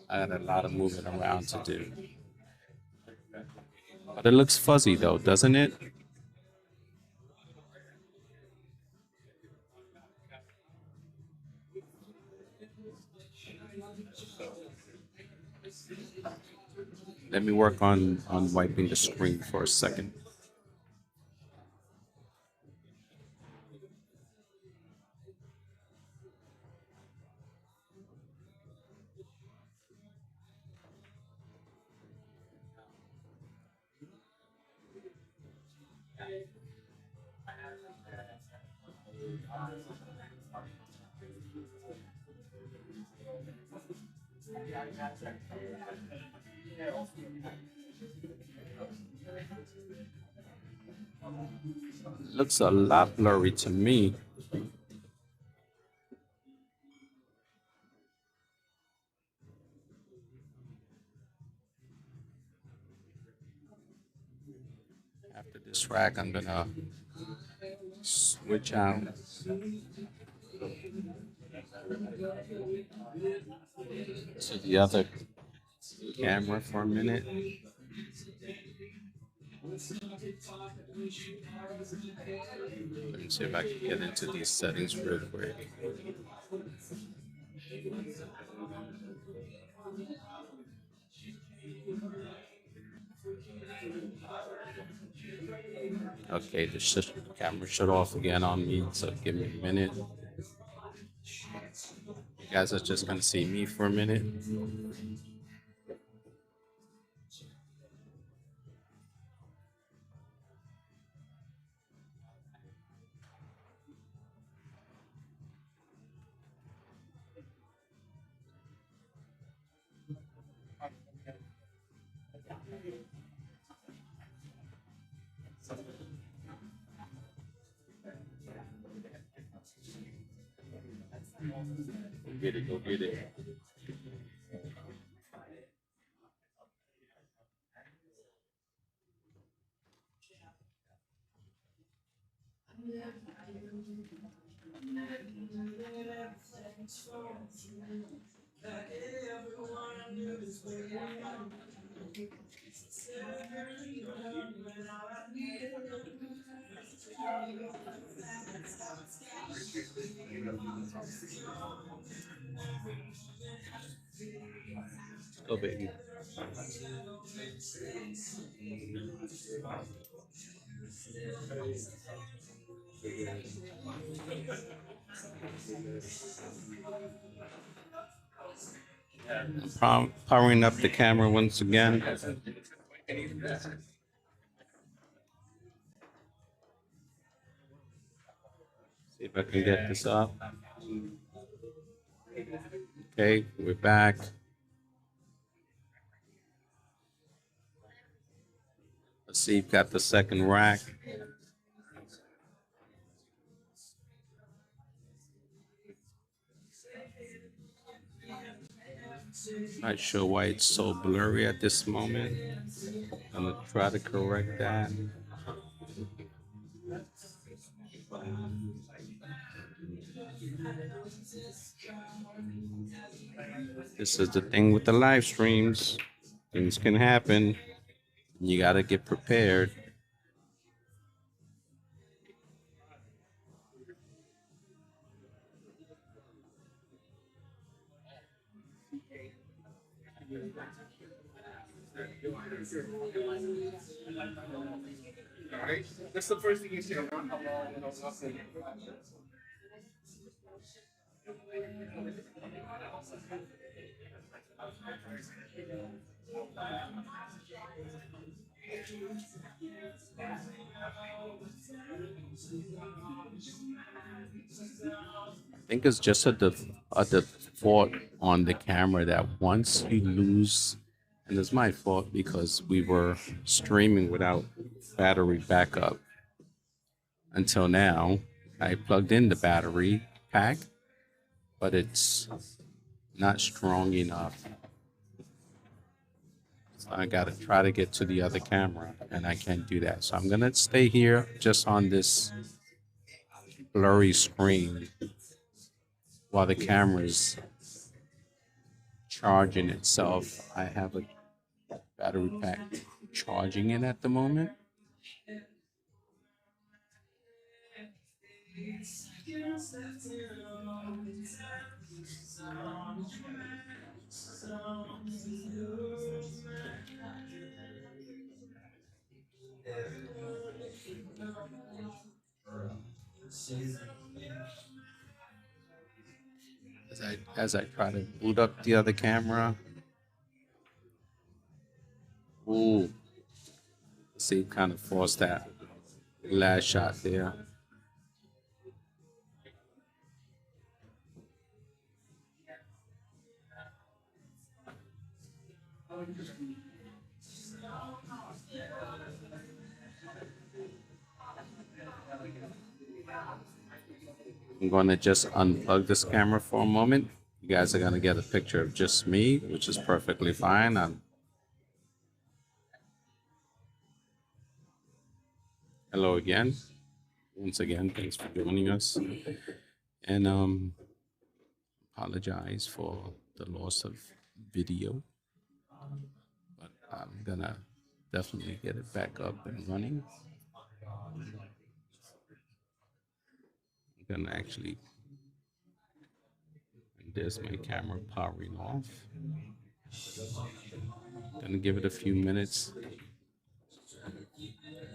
I got a lot of moving around to do. But it looks fuzzy though, doesn't it? Let me work on wiping the screen for a second. Looks a lot blurry to me. After this rack, I'm gonna switch out to the other camera for a minute. Let me see if I can get into these settings real quick. Okay, the camera shut off again on me, so give me a minute. You guys are just gonna see me for a minute. Go get it. Go get it. Oh, baby. Powering up the camera once again. See if I can get this up. Okay, we're back. Let's see, got the second rack. Not sure why it's so blurry at this moment. I'm gonna try to correct that. This is the thing with the live streams. Things can happen. You gotta get prepared. Alright, that's the first thing you say. I think it's just a default on the camera that once you lose, and it's my fault because we were streaming without battery backup until now. I plugged in the battery pack, but it's not strong enough. So I gotta try to get to the other camera, and I can't do that. So I'm gonna stay here just on this blurry screen while the camera's charging itself. I have a battery pack charging it at the moment. As I try to boot up the other camera. Ooh. See, kind of forced that last shot there. I'm going to just unplug this camera for a moment. You guys are going to get a picture of just me, which is perfectly fine. Hello again. Once again, thanks for joining us. And apologize for the loss of video. But I'm going to definitely get it back up and running. I'm going to actually... There's my camera powering off. Gonna give it a few minutes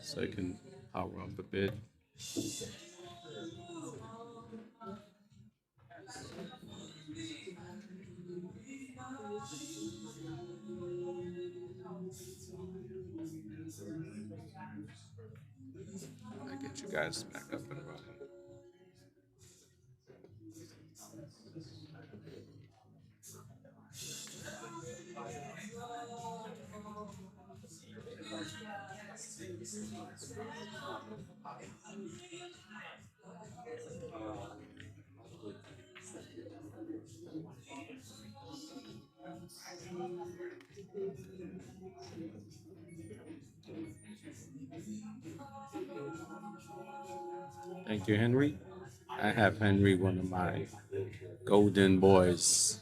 so it can power up a bit. I get you guys back up and running. Thank you, Henry. I have Henry, one of my golden boys,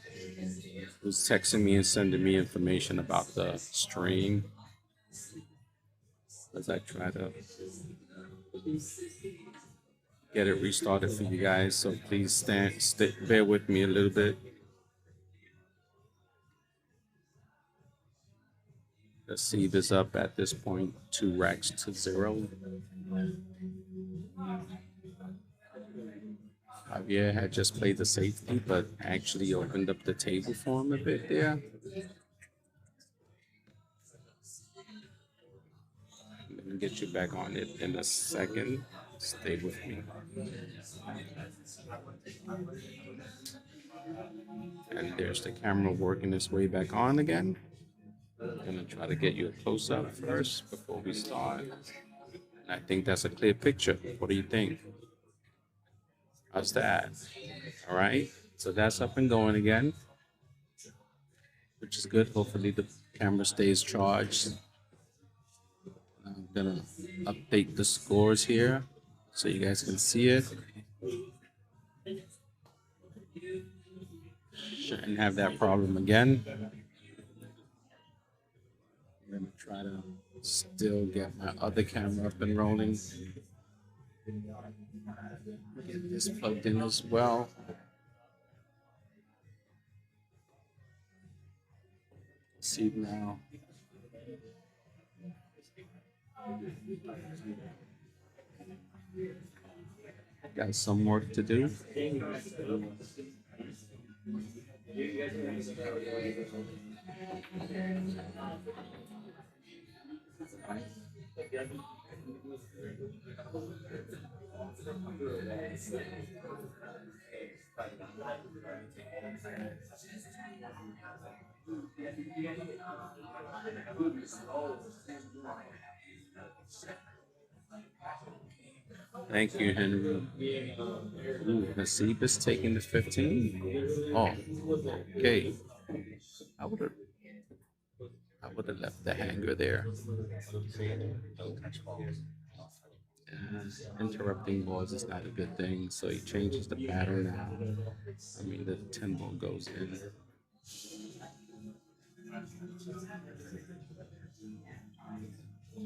who's texting me and sending me information about the stream as I try to get it restarted for you guys. So please bear with me a little bit. The seed is up at this point, 2 racks to 0. Javier had just played the safety, but actually opened up the table for him a bit there. Let me get you back on it in a second. Stay with me. And there's the camera working its way back on again. I'm gonna try to get you a close-up first before we start. And I think that's a clear picture. What do you think? How's that? All right, so that's up and going again, which is good. Hopefully the camera stays charged. I'm gonna update the scores here so you guys can see it. Shouldn't have that problem again. I'm gonna try to still get my other camera up and rolling. Get this plugged in as well. See now. Got some work to do. Thank you, Henry. Ooh, Hasib is taking the 15. Oh, okay. I would have left the hanger there. Interrupting balls is not a good thing, so he changes the pattern now. I mean, the 10 ball goes in.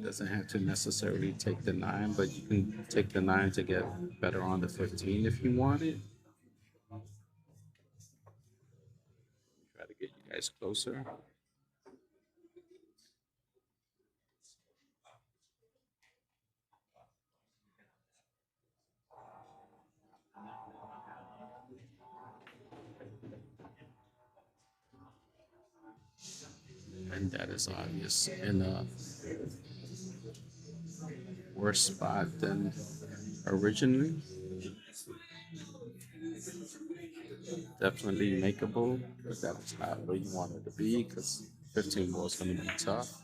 Doesn't have to necessarily take the 9, but you can take the 9 to get better on the 15 if you want it. Try to get you guys closer. And that is obvious in a worse spot than originally. Definitely makeable, but that was not where you wanted to be because 15 ball is going to be tough.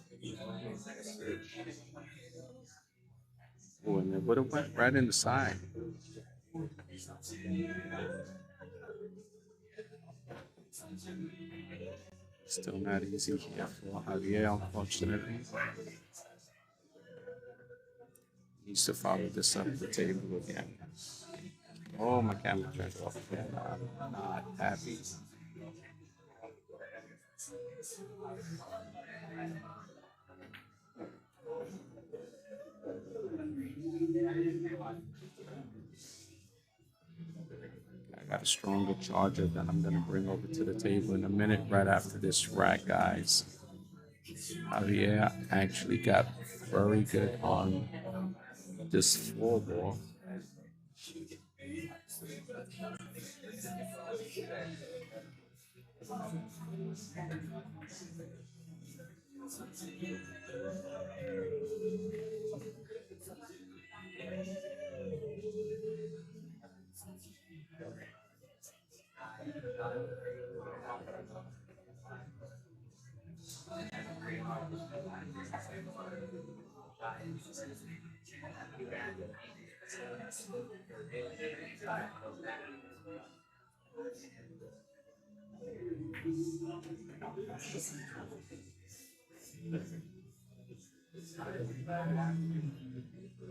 Oh, and it would have went right in the side. Still not easy here for Javier, unfortunately. Needs to follow this up the table again. Oh, my camera turned off again. I'm not happy. I got a stronger charger that I'm gonna bring over to the table in a minute right after this rack, guys. Javier actually got very good on this 4 ball.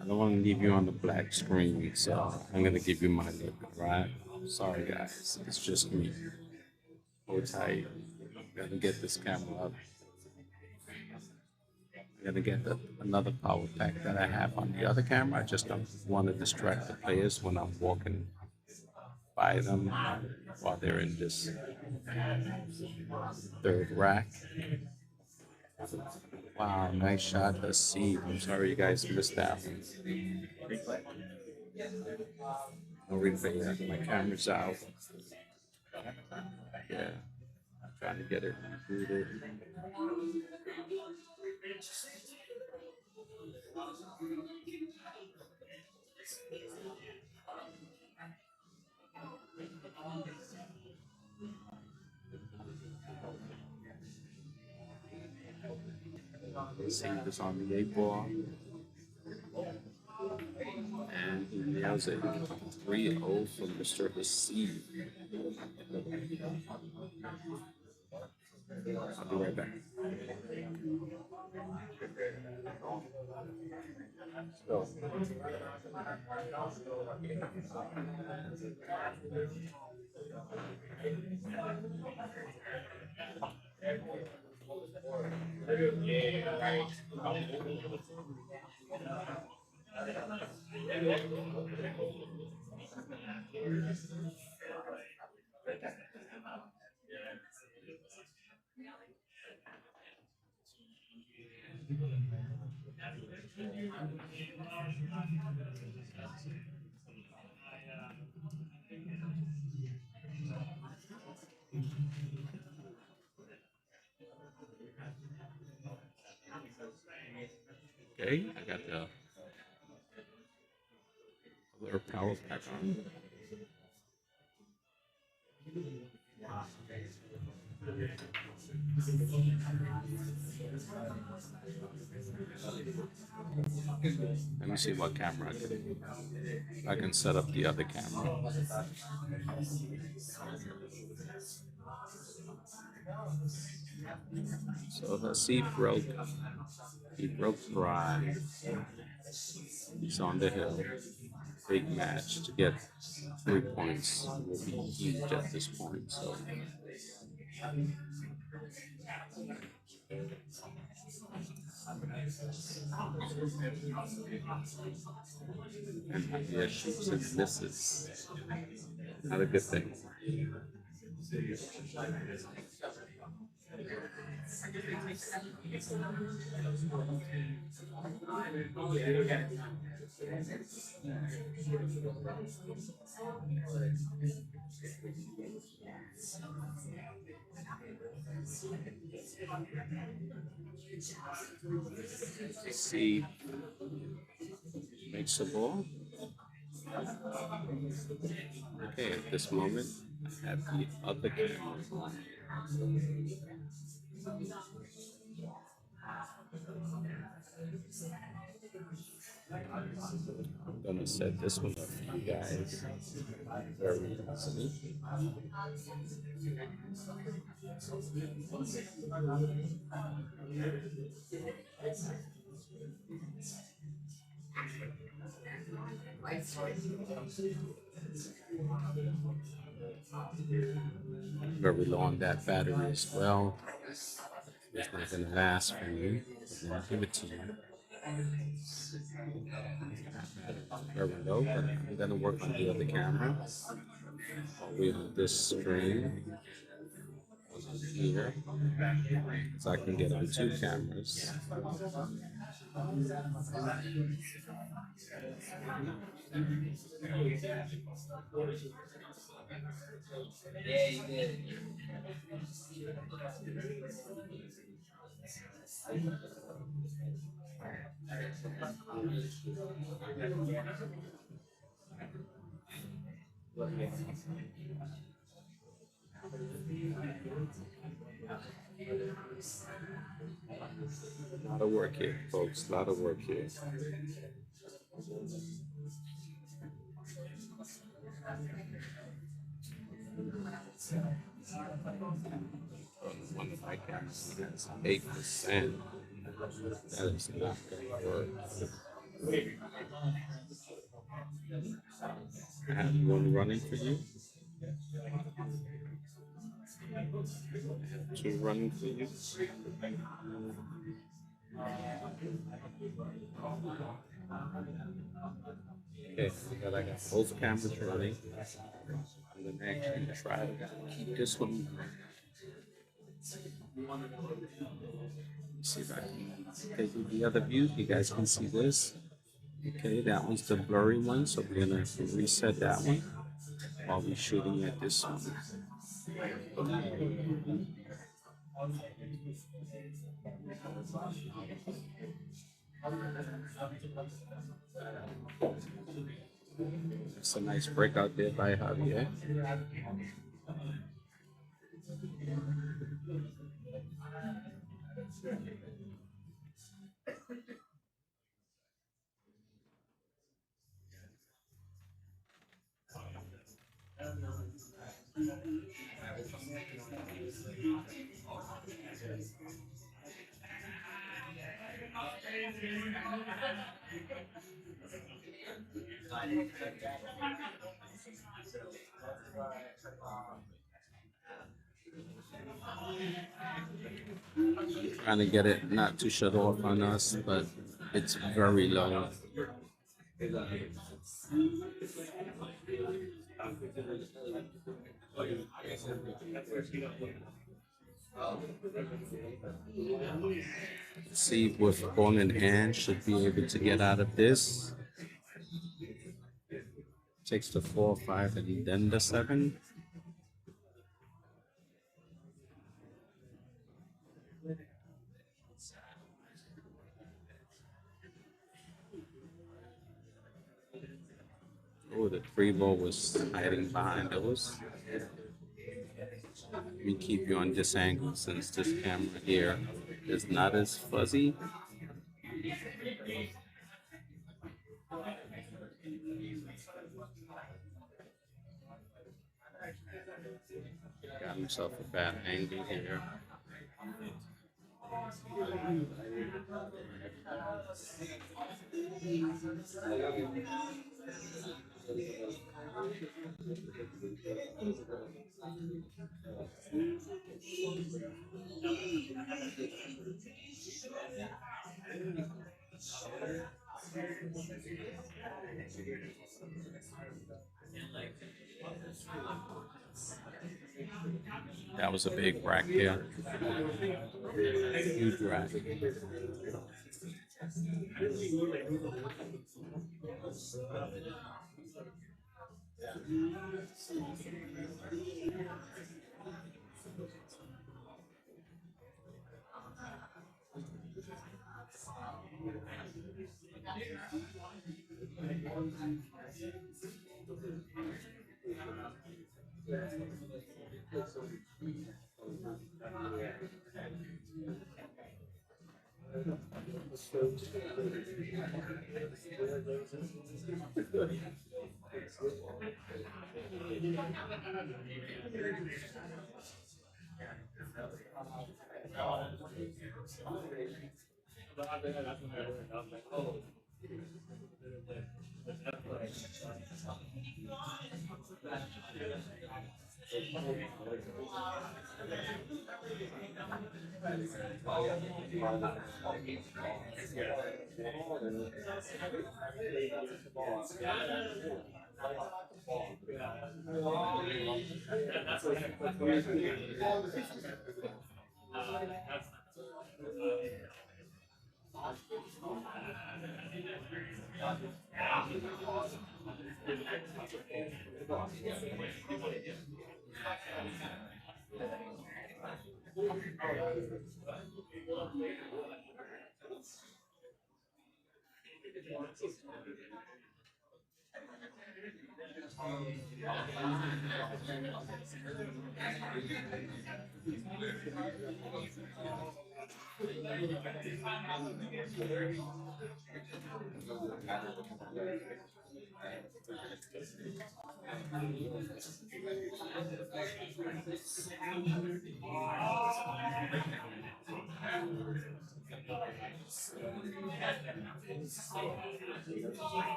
I don't want to leave you on the black screen, so I'm gonna give you my look, right? Sorry guys, it's just me. Hold tight. I'm gonna get this camera up. I'm gonna get another power pack that I have on the other camera. I just don't want to distract the players when I'm walking by them while they're in this third rack. Wow, nice shot. Let's see. I'm sorry you guys missed that one. Replay. No replay yet. My camera's out. Yeah. I'm trying to get it rebooted. See this on the 8 ball. And he nails it. 3-0 from Mr. Haseeb. I'll be right back. So, Okay, I got the other power pack on. Let me see what camera I can set up the other camera. So Haseeb broke. He broke Pride. He's on the hill. Big match to get 3 points will be huge at this point. So and Javier shoots and misses. Not a good thing. See, makes the ball. Okay, at this moment, I have the other camera on. I'm gonna set this one up for you guys very easily. Very low on that battery as well. It's not gonna last for me. I'm gonna give it to you. Very low, but I'm gonna work on the other camera. We have this screen here, so I can get on 2 cameras. yeah, you did. A lot of work here, folks. A lot of work here. One of my cameras has 8%. That is not going to work. I have one running for you. Two running for you. Okay, because I got both cameras running. I'm gonna actually try to keep this one. See if I can take you the other view. You guys can see this. Okay, that one's the blurry one, so we're gonna reset that one while we're shooting at this one. It's a nice breakout there by Javier. Trying to get it not to shut off on us, but it's very low. See with ball in hand should be able to get out of this. Takes the 4, 5, and then the 7. Oh, the 3 ball was hiding behind those. Let me keep you on this angle since this camera here is not as fuzzy. Got himself a bad angle here. That was a big rack there. Huge rack.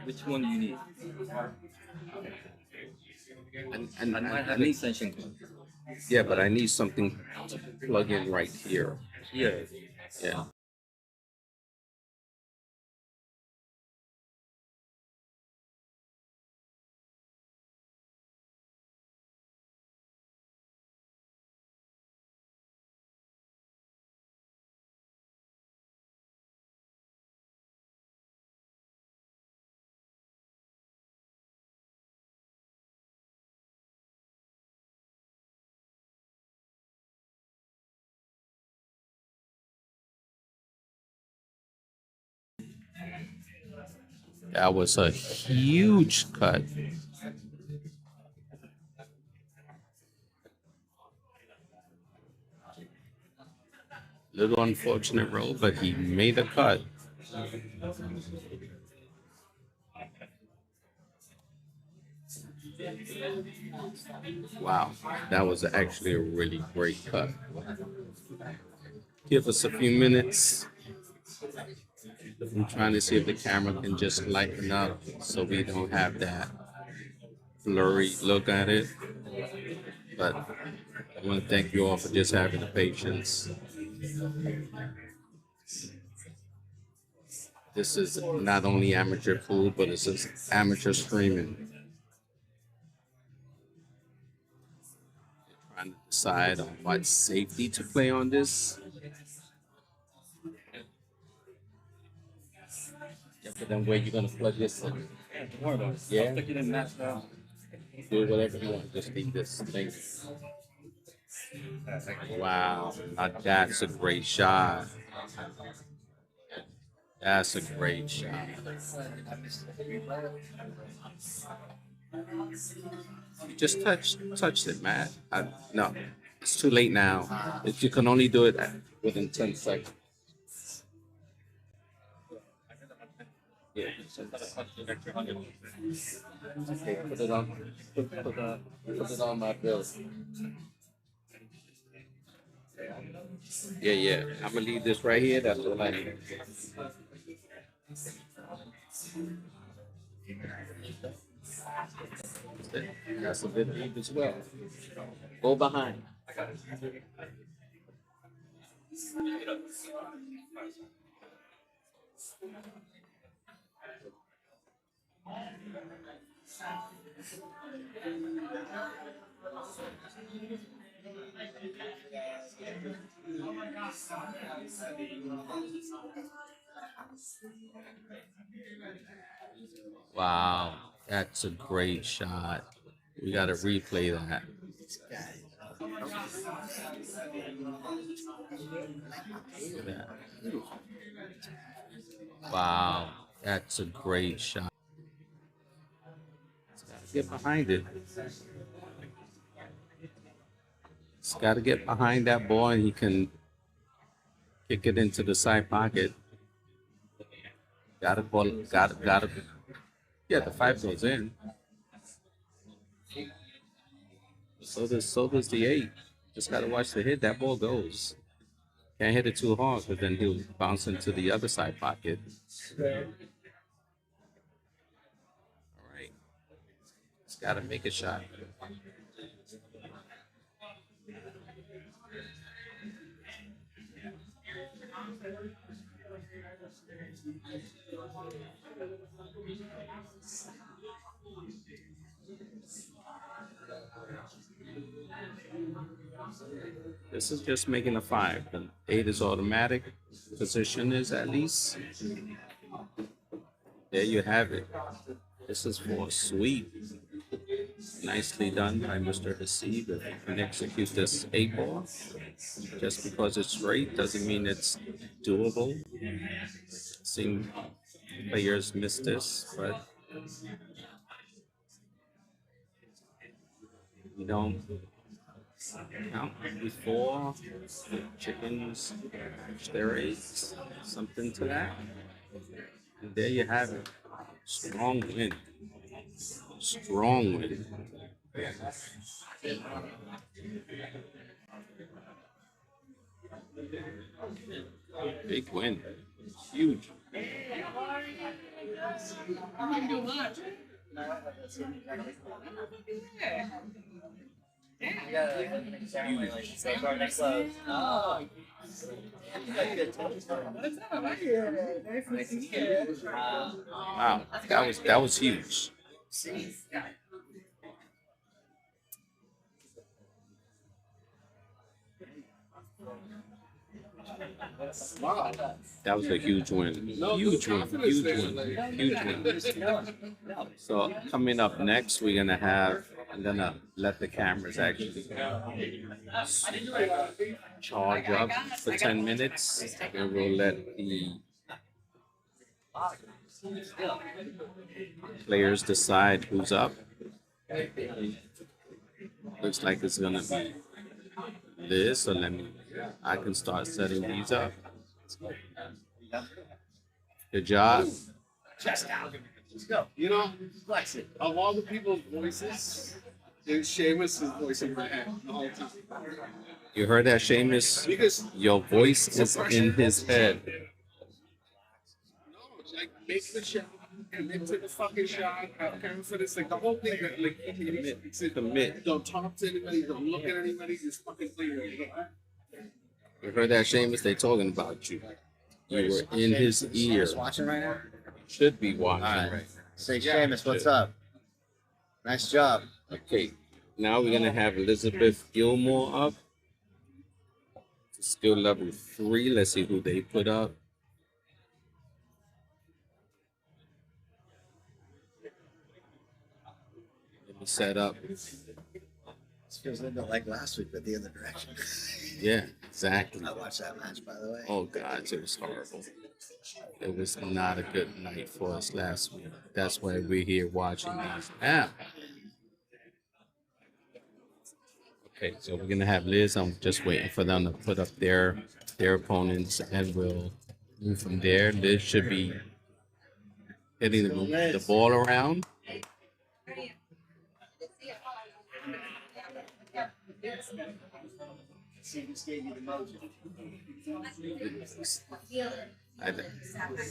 Which one do you need? And I might I have need, extension cord. yeah, but I need something to plug in right here. Here. Yeah. That was a huge cut. Little unfortunate roll, but he made a cut. Wow, that was actually a really great cut. Give us a few minutes. I'm trying to see if the camera can just lighten up so we don't have that blurry look at it. But I want to thank you all for just having the patience. This is not only amateur pool, but it's amateur streaming. Trying to decide on what safety to play on this. Yeah, but then where you gonna plug this in? Yeah. I'll stick it in match now. Do whatever you want. Just leave this thing. Wow, now that's a great shot. That's a great shot. You just touched it, Matt. No, it's too late now. You can only do it within 10 seconds. Yeah. Okay, put it on. Put it on my bill. Yeah. I'm gonna leave this right here. That's all I need. That's a good lead as well. Go behind. Wow, that's a great shot. We got to replay that. Look at that. Wow, that's a great shot. It's got to get behind it. It's got to get behind that ball, and he can kick it into the side pocket. Got it. Yeah, the 5 goes in. So does the 8. Just gotta watch the hit. That ball goes. Can't hit it too hard, because then he'll bounce into the other side pocket. All right. Just gotta make a shot. This is just making a 5. The 8 is automatic. Position is at least. There you have it. This is for a sweep. Nicely done by Mr. Haseeb. If you can execute this 8 ball, just because it's straight doesn't mean it's doable. Seen players miss this, but you don't Count before the chickens hatch their eggs, something to that. And there you have it. Strong wind. Strong wind. Big win. Huge. You gotta ceremony like safeguard next close. Oh. Good. Wow. That was huge. See. That was a huge win. Huge win. Huge win. Huge win. So coming up next, I'm gonna let the cameras actually charge up for 10 minutes, and we'll let the players decide who's up. Looks like it's gonna be this, so I can start setting these up. Good job. Chest out. Let's go. You know, Flex it. of all the people's voices, it's Seamus' voice in my head the whole time. You heard that, Seamus? Because Your voice is in his head. no, it's like make the shot, commit to the fucking shot, have time for this, like the whole thing that like Commit. don't talk to anybody, don't look at anybody, just fucking play your game. You heard that, Seamus? They talking about you. You were in his ear. Seamus watching right now? Should be watching Alright. right. Say, Seamus, what's up? Nice job. Okay, now we're gonna have Elizabeth Gilmore up. Skill level 3. Let's see who they put up. Let me set up. This feels a little bit like last week, but the other direction. Yeah, exactly. I watched that match, by the way. Oh God, it was horrible. It was not a good night for us last week. That's why we're here watching these now. Okay, so we're gonna have Liz. I'm just waiting for them to put up their opponents, and we'll move from there. Liz should be hitting the ball around.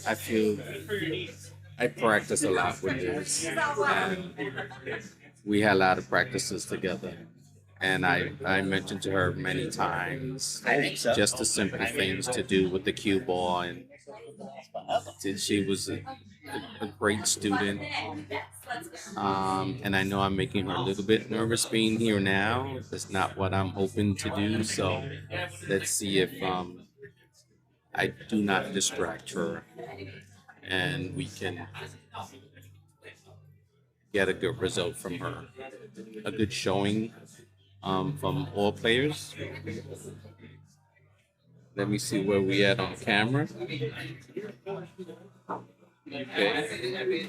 I feel I practice a lot with this, and we had a lot of practices together. And I mentioned to her many times I think so. just the simple things to do with the cue ball, and she was a great student. And I know I'm making her a little bit nervous being here now. That's not what I'm hoping to do. So let's see if I do not distract her, and we can get a good result from her. A good showing from all players. Let me see where we at on camera. Okay.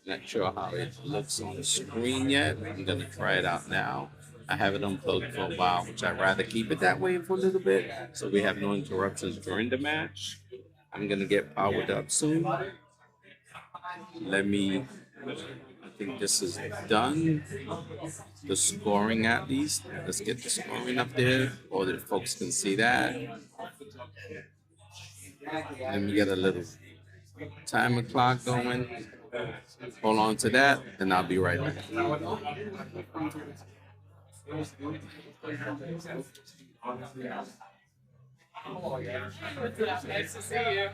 Not sure how it looks on the screen yet. I'm gonna try it out now. I have it unplugged for a while, which I'd rather keep it that way for a little bit, so we have no interruptions during the match. I'm gonna get powered up soon. I think this is done. The scoring at least. Let's get the scoring up there, or that folks can see that. Let me get a little timer clock going. Hold on to that, and I'll be right back. Nice to see you.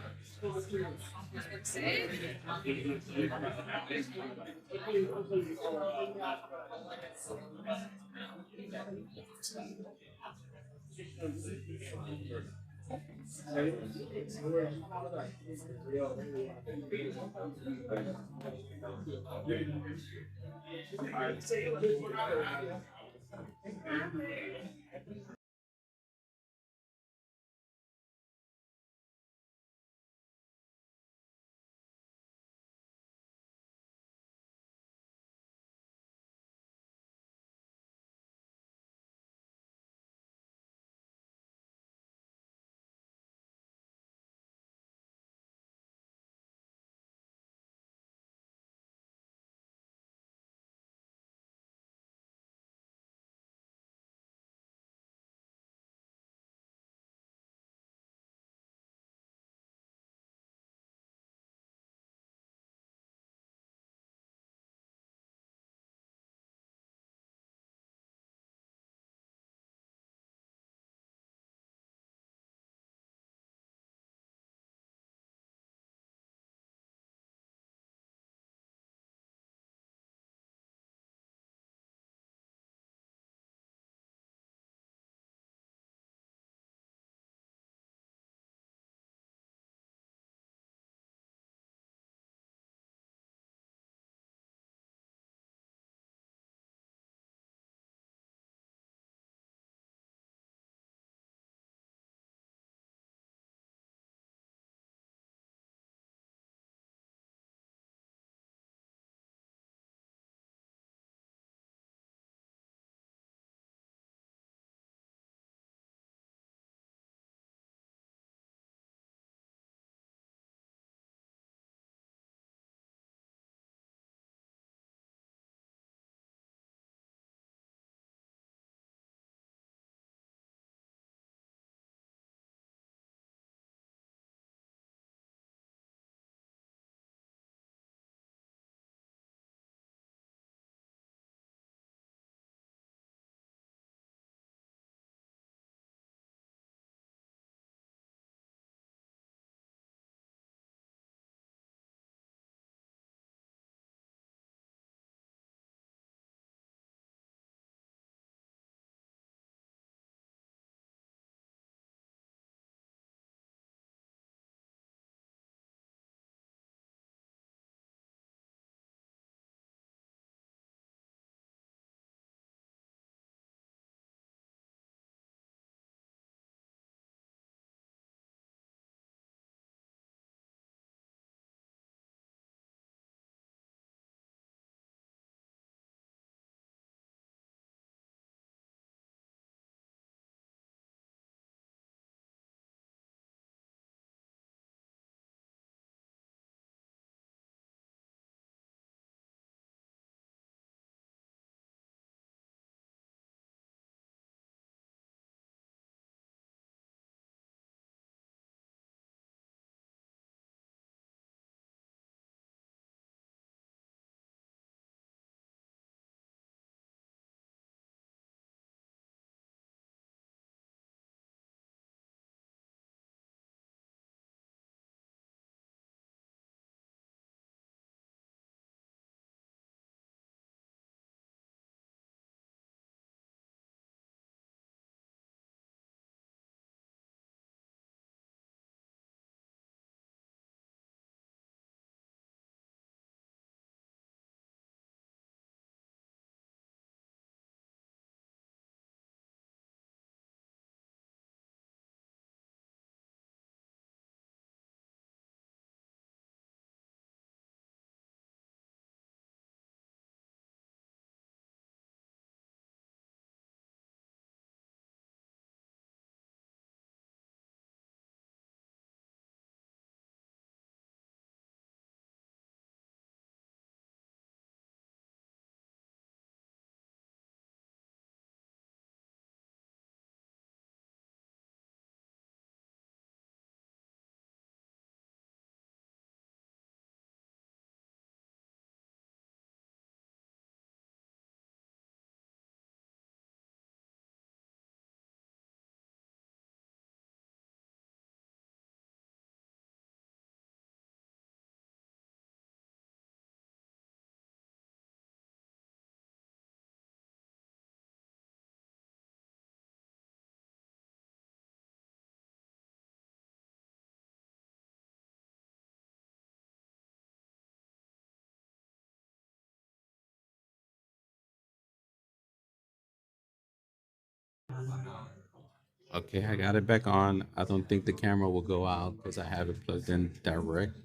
Okay, I got it back on. I don't think the camera will go out because I have it plugged in direct.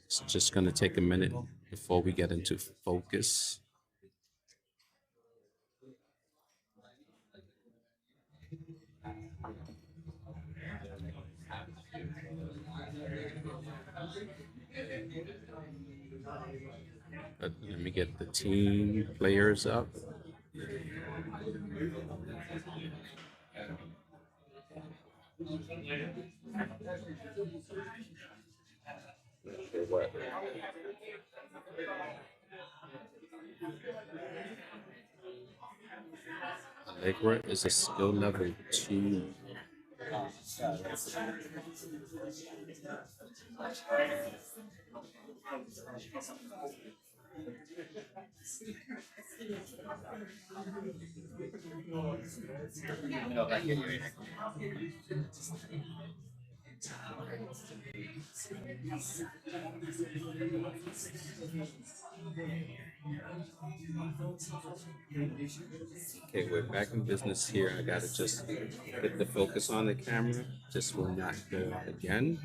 It's just gonna take a minute before we get into focus. But let me get the team players up. Allegra is a skill level 2. Okay, we're back in business here. I gotta just get the focus on the camera. This will not go out again.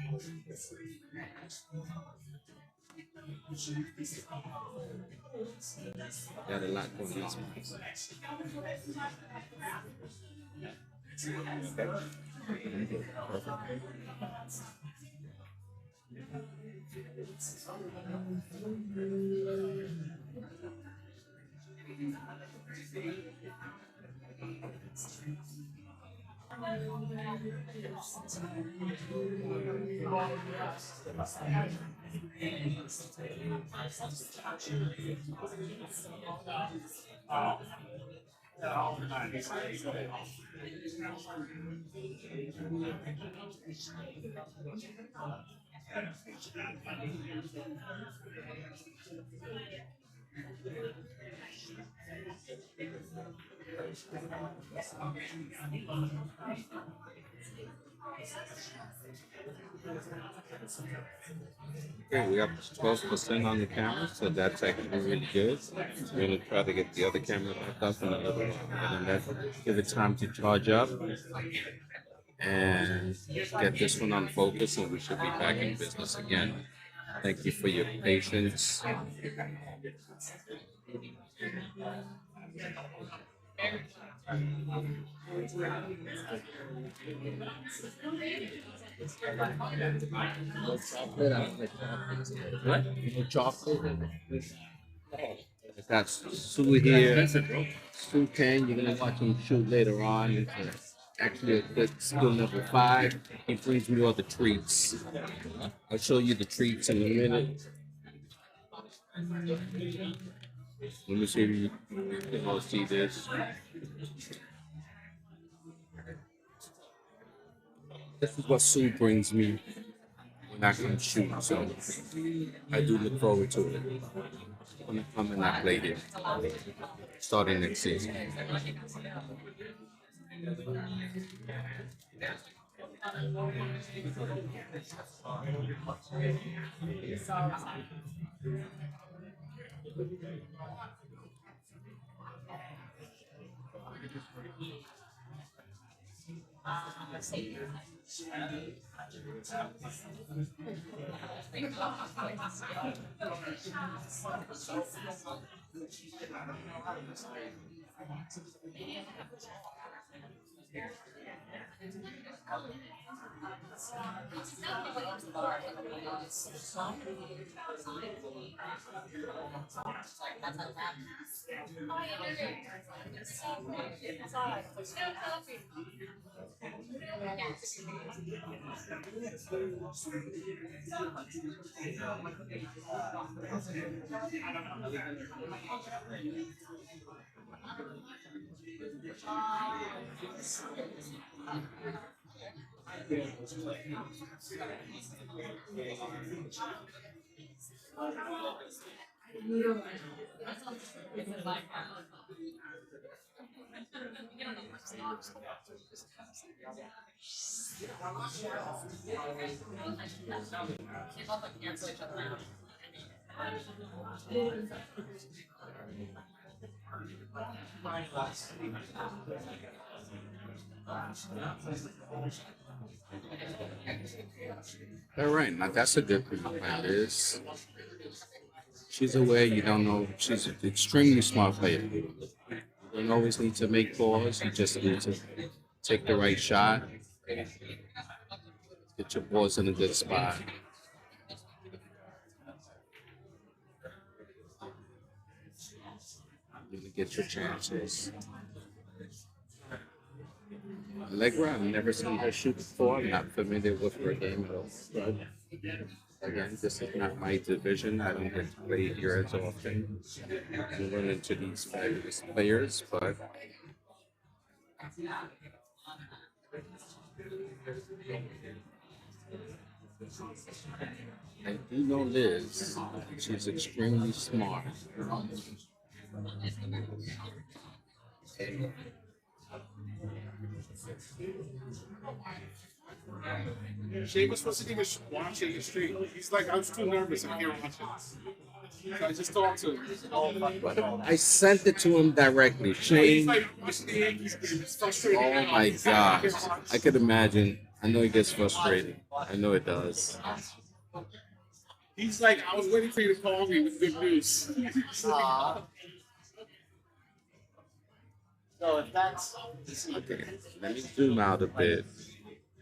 Got a lot going on. Okay, we got 12% on the camera, so that's actually really good. We're gonna try to get the other camera back up and then give it time to charge up and get this one on focus, and we should be back in business again. Thank you for your patience. What? No chocolate. I got Sue here. Sue Ken, you're gonna watch him shoot later on. It's actually a good skill level 5. He brings me all the treats. I'll show you the treats in a minute. Let me see if you can all see this. This is what Sue brings me when I come shoot, so I do look forward to it. When I come and I play it, starting next season. All right, now that's a good thing. Liz. She's aware you don't know. She's an extremely smart player. You don't always need to make calls. You just need to take the right shot, get your balls in a good spot. You're gonna get your chances. Allegra, I've never seen her shoot before. I'm not familiar with her game at all. But again, this is not my division. I don't get to play here as often. You run into these fabulous players, but I do know Liz. She's extremely smart. Seamus wasn't even watching the stream. He's like, I was too nervous. I can't watch it. So I just talked to him. I sent it to him directly. He's Shane, like watching the Yankees game. It's frustrating. oh my gosh. I could imagine. I know it gets frustrating. I know it does. He's like, I was waiting for you to call me with good news. So if that's Okay, let me zoom out a bit.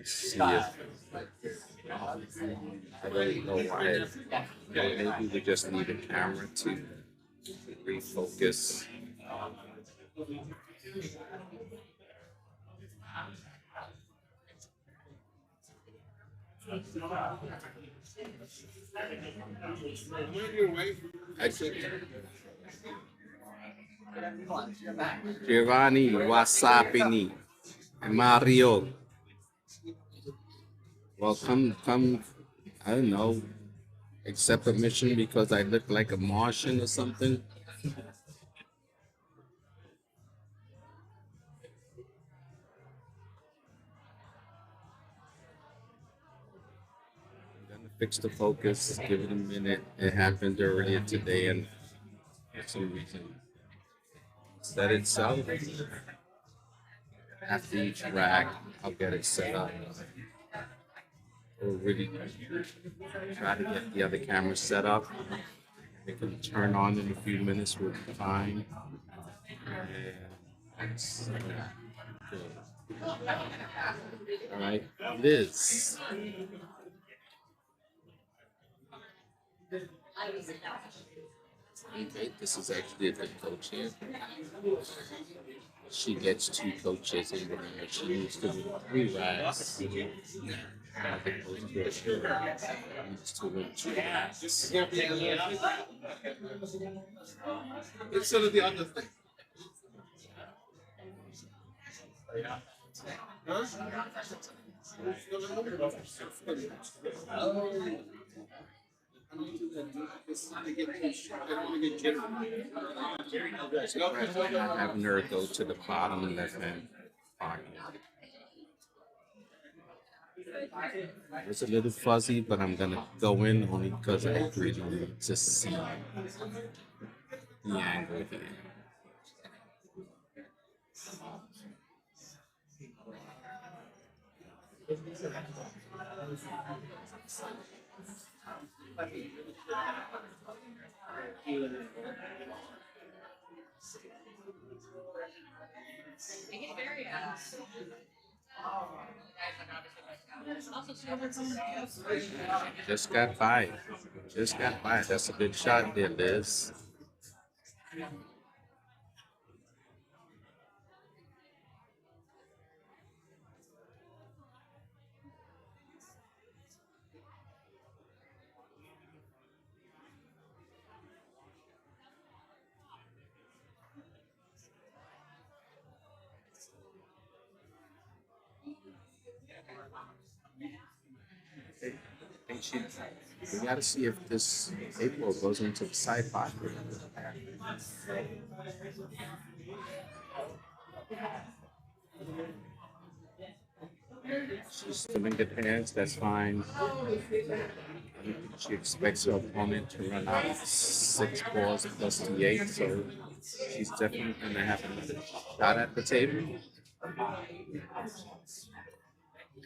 See if I don't know why. Maybe we just need a camera to refocus. Giovanni Wasapini and Mario. Well, come, I don't know, accept a mission because I look like a Martian or something. I'm gonna fix the focus, give it a minute. It happened earlier today and for some reason set itself. After each rack, I'll get it set up. We'll really try to get the other camera set up. It can turn on in a few minutes with time. And it's good. All right, Liz. Okay, this is actually a good coach here. She gets 2 coaches in there. She needs to do 3 racks. As opposed to a she needs to win 2 racks. Instead of the other thing. I'm having her go to the bottom left hand pocket. It's a little fuzzy, but I'm gonna go in only because I really need to see the angle here. Just got by. Just got by. That's a good shot there, Liz. We gotta see if this April goes into the side pocket. She's doing good hands, that's fine. I don't think she expects her opponent to run out 6 balls plus the 8, so She's definitely gonna have another shot at the table.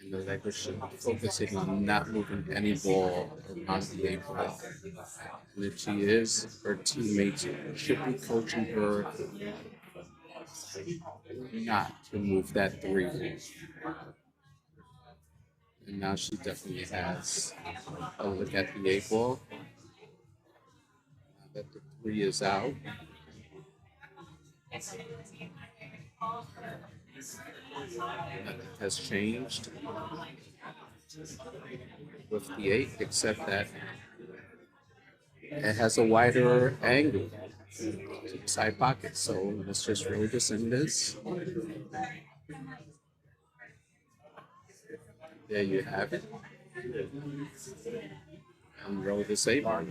And the Lego should be focusing on not moving any ball around the eight ball. And if she is, her teammates should be coaching her not to move that three. And now she definitely has a look at the eight ball. Now that the three is out. Nothing has changed with the eight, except that it has a wider angle to the side pocket. So let's just roll this in this. There you have it. And roll the save. I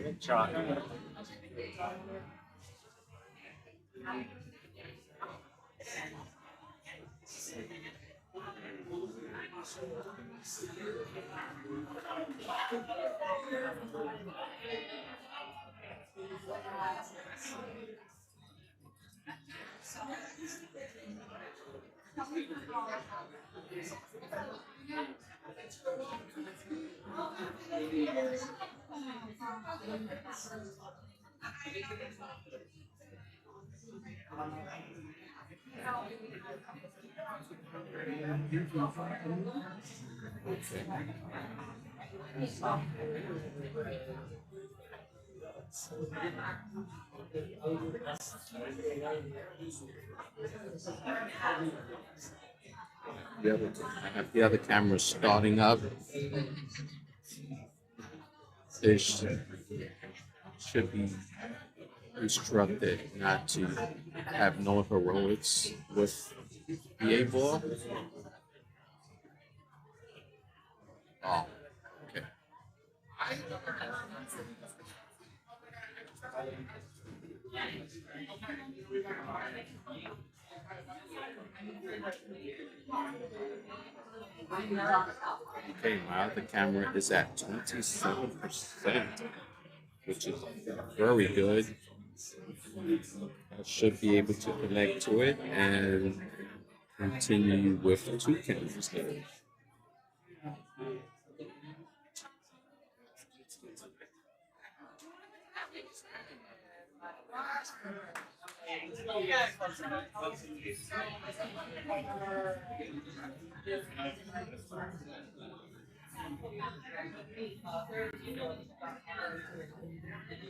have the other camera starting up. They should be instructed not to have no heroics with the A ball. Oh, okay. Okay, my other camera is at 27%, which is very good. I should be able to connect to it and continue with two cameras there.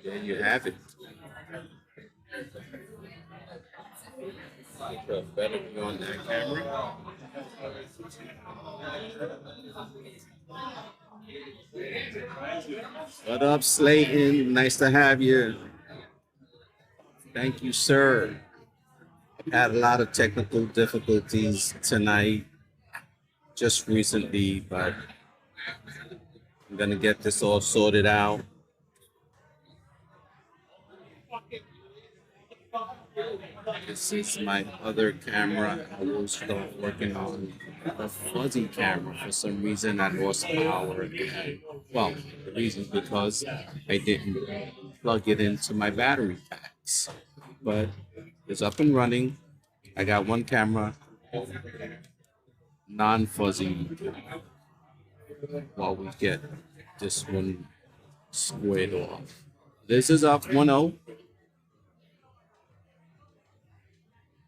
There you have it. Better be on that camera. What up, Slayton? Nice to have you. Thank you, sir. I've had a lot of technical difficulties tonight, just recently, but I'm gonna get this all sorted out. This is my other camera. I will start working on a fuzzy camera. For some reason, I lost power. And, well, the reason is because I didn't plug it into my battery packs. But it's up and running. I got one camera, non-fuzzy, while we get this one squared off. This is up 1-0.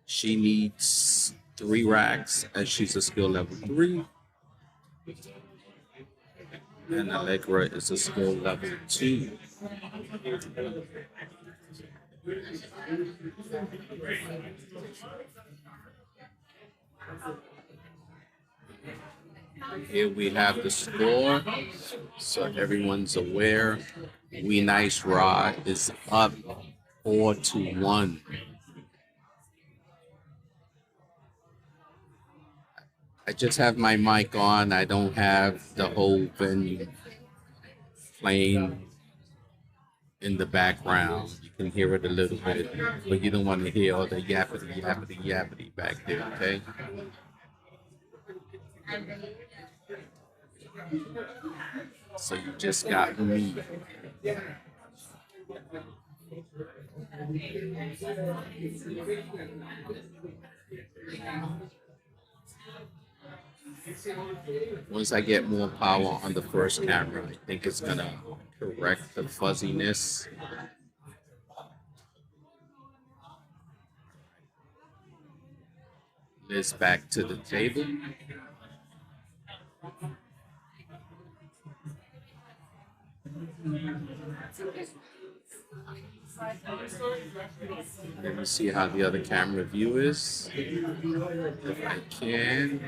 She needs 3 racks as she's a skill level 3. And Allegra is a skill level 2. Here we have the score, so everyone's aware. We Nice Rod is up 4-1. I just have my mic on. I don't have the whole venue playing in the background. You can hear it a little bit, but you don't want to hear all the yappity, yappity, yappity back there, okay? So you just got me. Once I get more power on the first camera, I think it's gonna correct the fuzziness. This back to the table. Let me see how the other camera view is. If I can.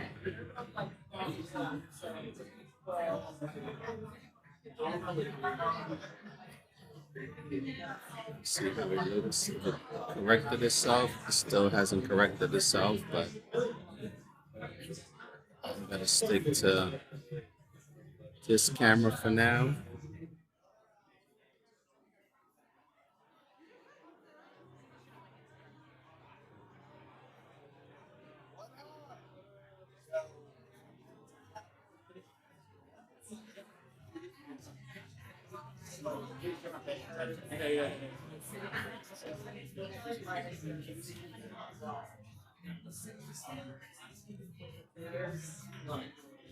See how it looks. It corrected itself. It still hasn't corrected itself, but I'm gonna stick to this camera for now.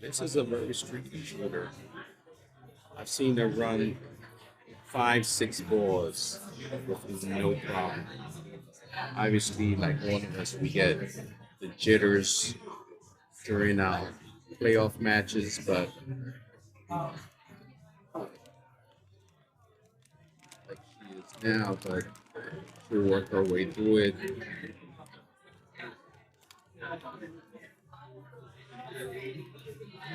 This is a very streaky shooter. I've seen her run 5, 6 balls with no problem. Obviously, like all of us, we get the jitters during our playoff matches, but like she is now, but she'll work her way through it.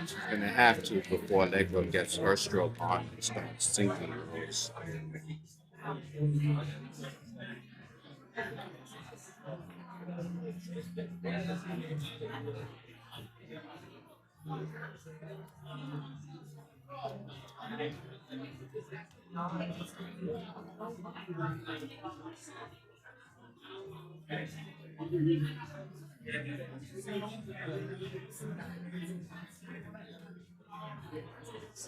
She's gonna have to before Allegro gets her stroke on and starts sinking those.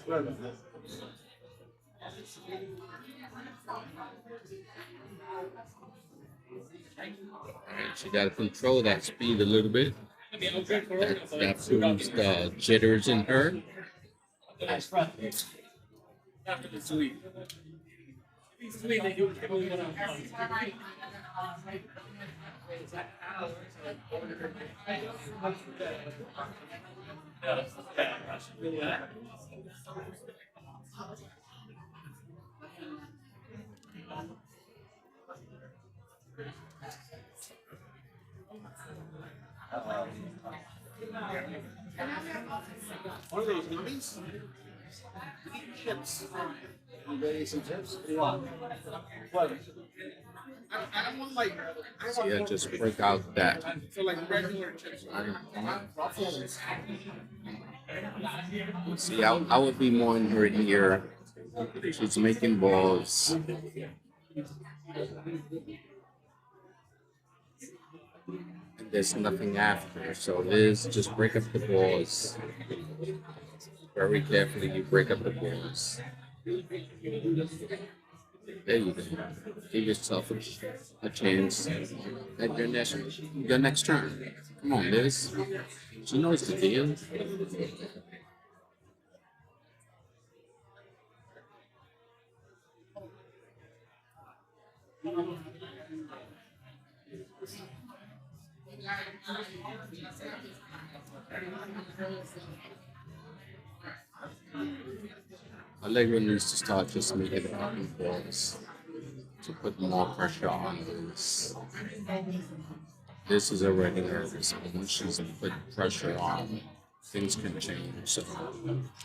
Alright, she got to control that speed a little bit. That proves the jitters in her. After the sweep. Sweep, they do it. What are those gummies? Chips. You ready some chips? What? I don't want like. See, I just break out that. So like regular chips. See, I would be more in her ear. She's making balls. And there's nothing after. So Liz, just break up the balls. Very carefully, you break up the balls. There you go. Give yourself a chance at your next turn. Come on, Liz. She knows the deal. Allegro needs to start just making the fucking balls to put more pressure on this. This is already nervous, but when she's put pressure on, things can change. So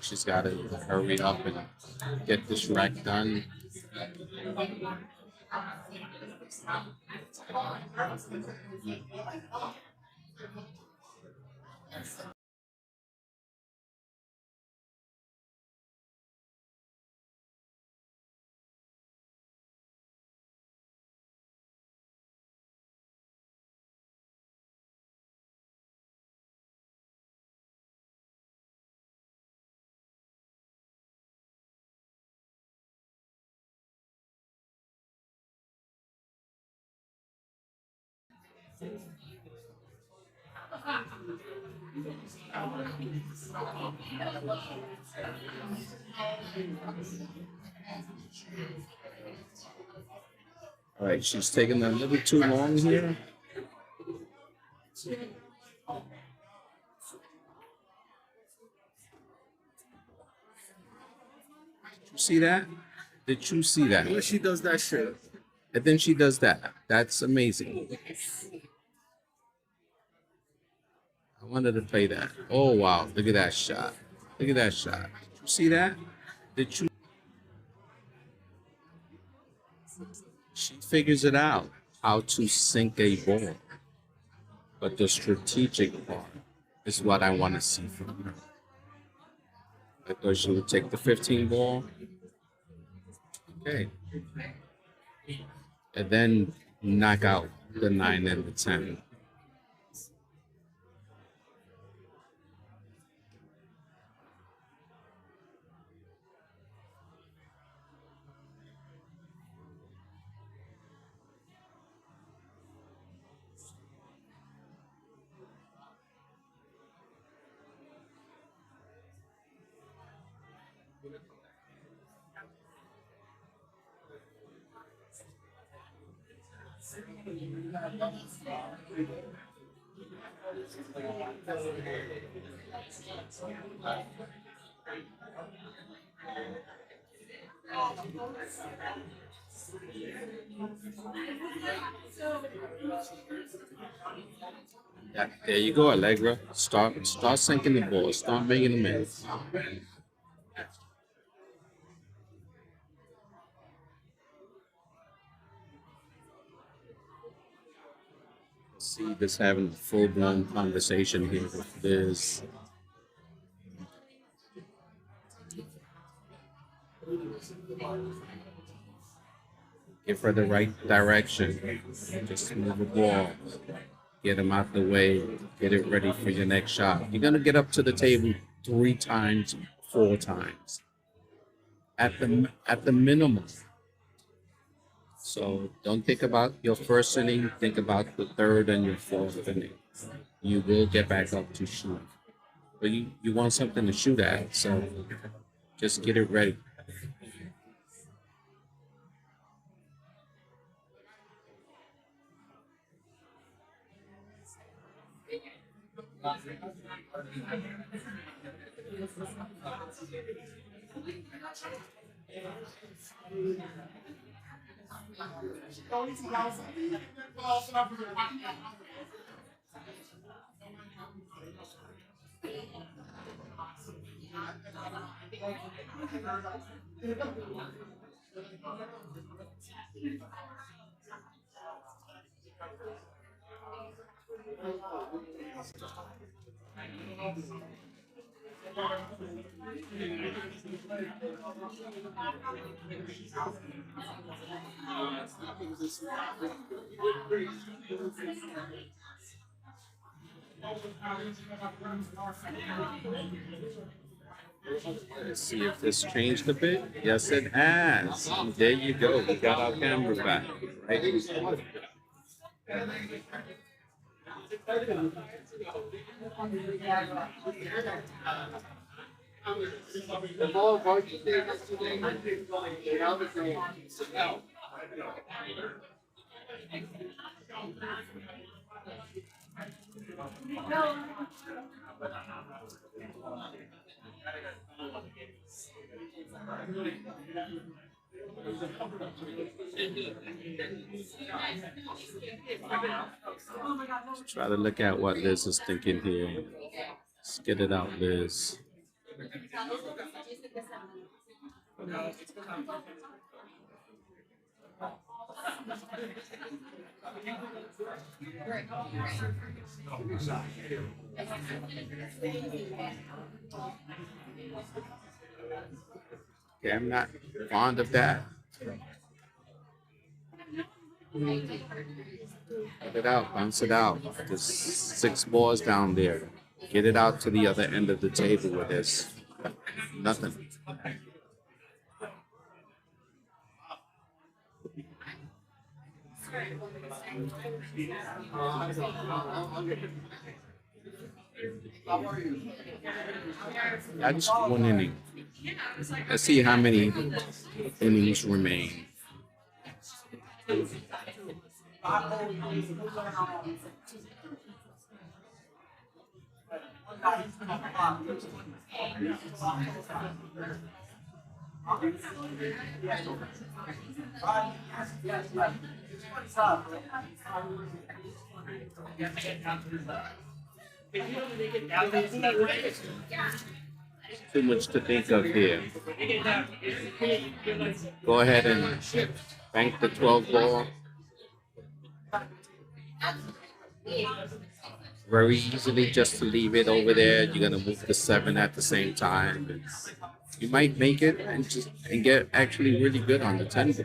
she's got to hurry up and get this rack done. All right, she's taking a little too long here. You see that? Did you see that? When she does that shit. And then she does that. That's amazing. I wanted to play that. Oh wow! Look at that shot. Look at that shot. Did you see that? Did you? She figures it out how to sink a ball, but the strategic part is what I want to see from her. I thought she would take the 15 ball. Okay. And then knock out the 9 and the 10. Yeah, there you go, Allegra. Start sinking the ball. Start making them in. See this having a full-blown conversation here with Liz. Give her the right direction. Just move the ball. Get him out the way. Get it ready for your next shot. You're gonna get up to the table 3 times, 4 times. At the minimum. So don't think about your first inning, think about the 3rd and your 4th inning. You will get back up to shoot. But you want something to shoot at, so just get it ready. Let's see if this changed a bit. Yes, it has. There you go. We got our camera back. Right? Try to look at what Liz is thinking here. Let's get it out, Liz. Okay, I'm not fond of that. Get it out, bounce it out. There's 6 balls down there. Get it out to the other end of the table with this. Nothing. That's one inning. Let's see how many innings remain. Too much to think of here. Go ahead and bank the 12 ball. Very easily just to leave it over there. You're gonna move the 7 at the same time. You might make it and get actually really good on the 10 ball.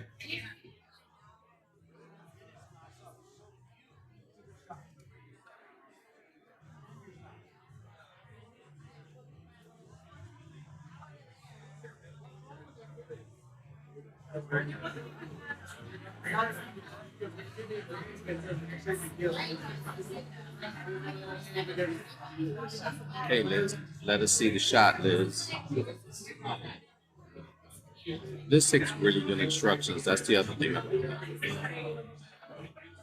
Okay, Liz, let us see the shot, Liz. This takes really good instructions. That's the other thing.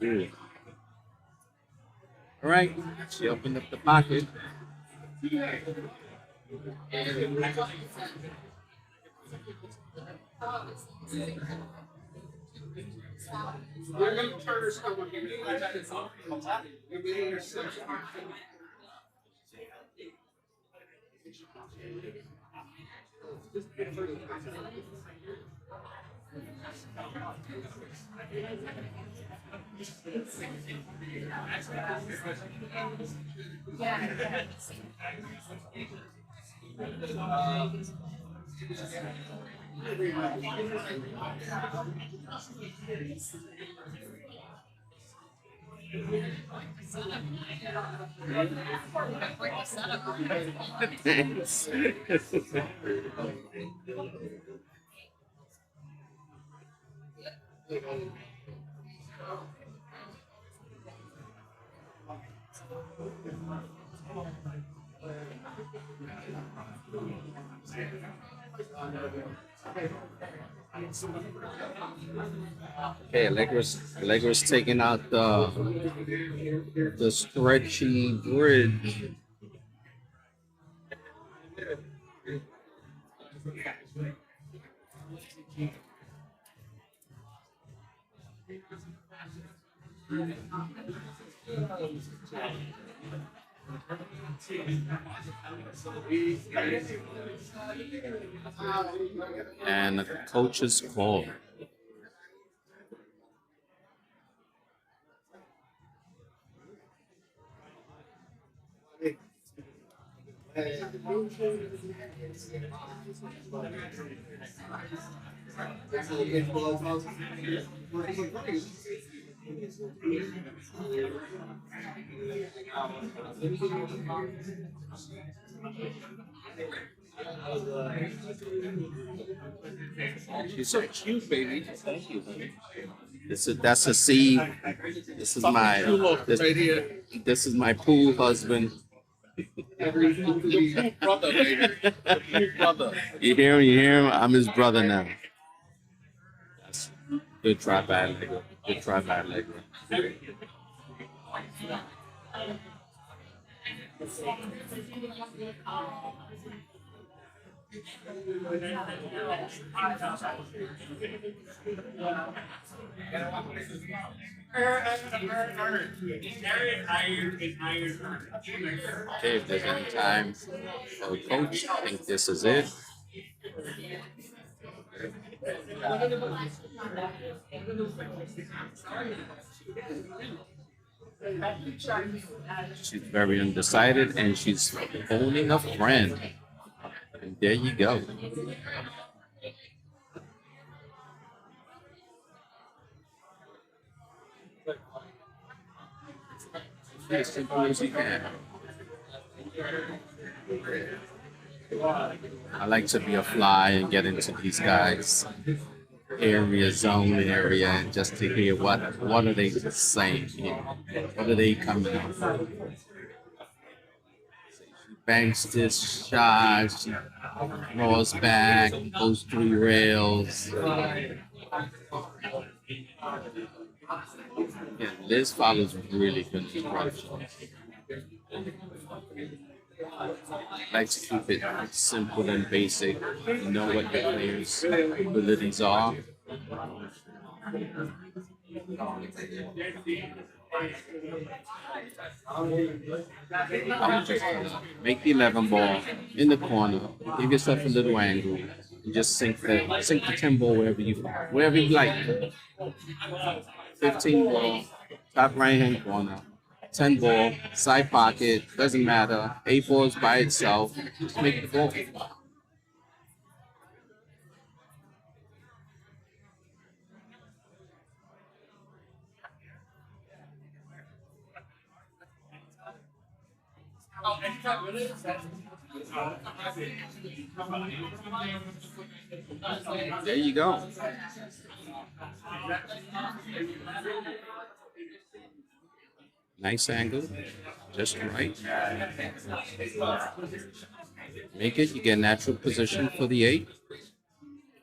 Ooh. All right, she opened up the pocket. We're going to turn this over here. Okay, Allegra's taking out the stretchy bridge. And the coach's call. She's so cute, baby. Thank you. That's a C. This is my Right here. this is my pool husband. Your brother, baby. Your brother. You hear him? You hear him? I'm his brother now. That's good try, bad Allegra. Good try, bad Allegra. Okay, if there's any time for a coach, I think this is it. She's very undecided and she's phoning a friend. And there you go. As simple as you can. I like to be a fly and get into these guys. area, zone area, and just to hear what are they saying here? What are they coming up with? Banks this shot, she rolls back, goes 3 rails. Yeah, Liz follows really good instructions. Like to keep it simple and basic. You know what your players' abilities are. I'm just gonna make the 11 ball in the corner, give yourself a little angle, and just sink the 10 ball wherever you like. 15 ball, top right hand corner. 10 ball, side pocket, doesn't matter. 8 balls by itself, just make the ball. There you go. Nice angle, just right. Make it, you get natural position for the 8,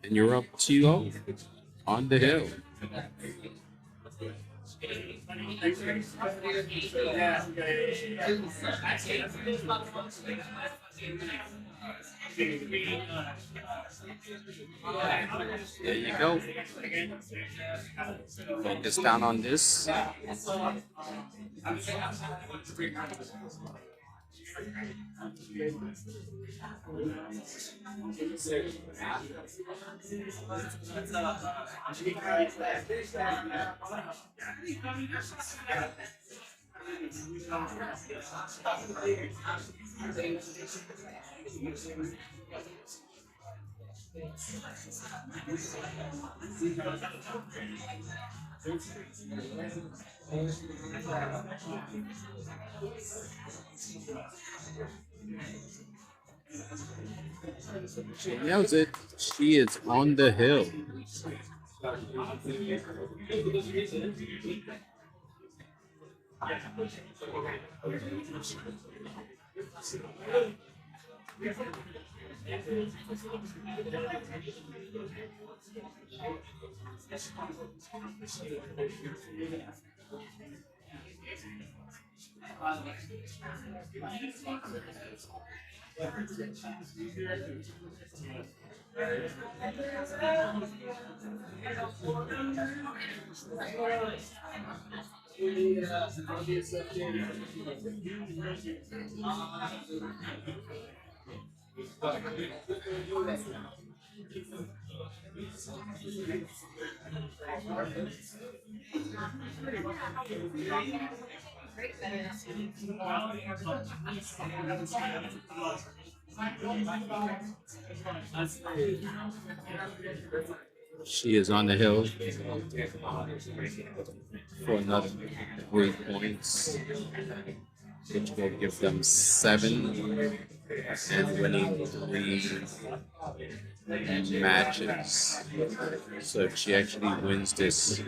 and you're up 2-0 on the hill. There you go. Focus down on this. She nails it. She is on the hill. She is on the hill for another 3 points, which will give them 7 and winning 3 matches. So if she actually wins this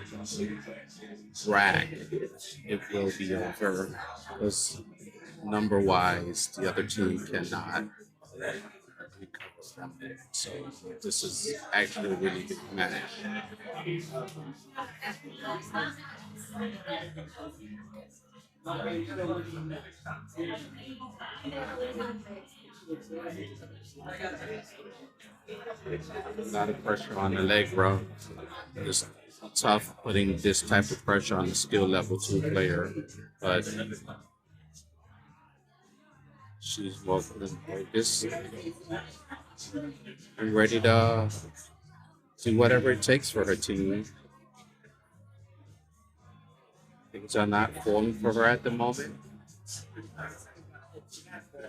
drag, it will be over because number wise, the other team cannot recover from it. So this is actually a really good match. A lot of pressure on the leg, bro. It's tough putting this type of pressure on the skill level 2 player, but she's well focused and ready to do whatever it takes for her team. Things are not falling for her at the moment.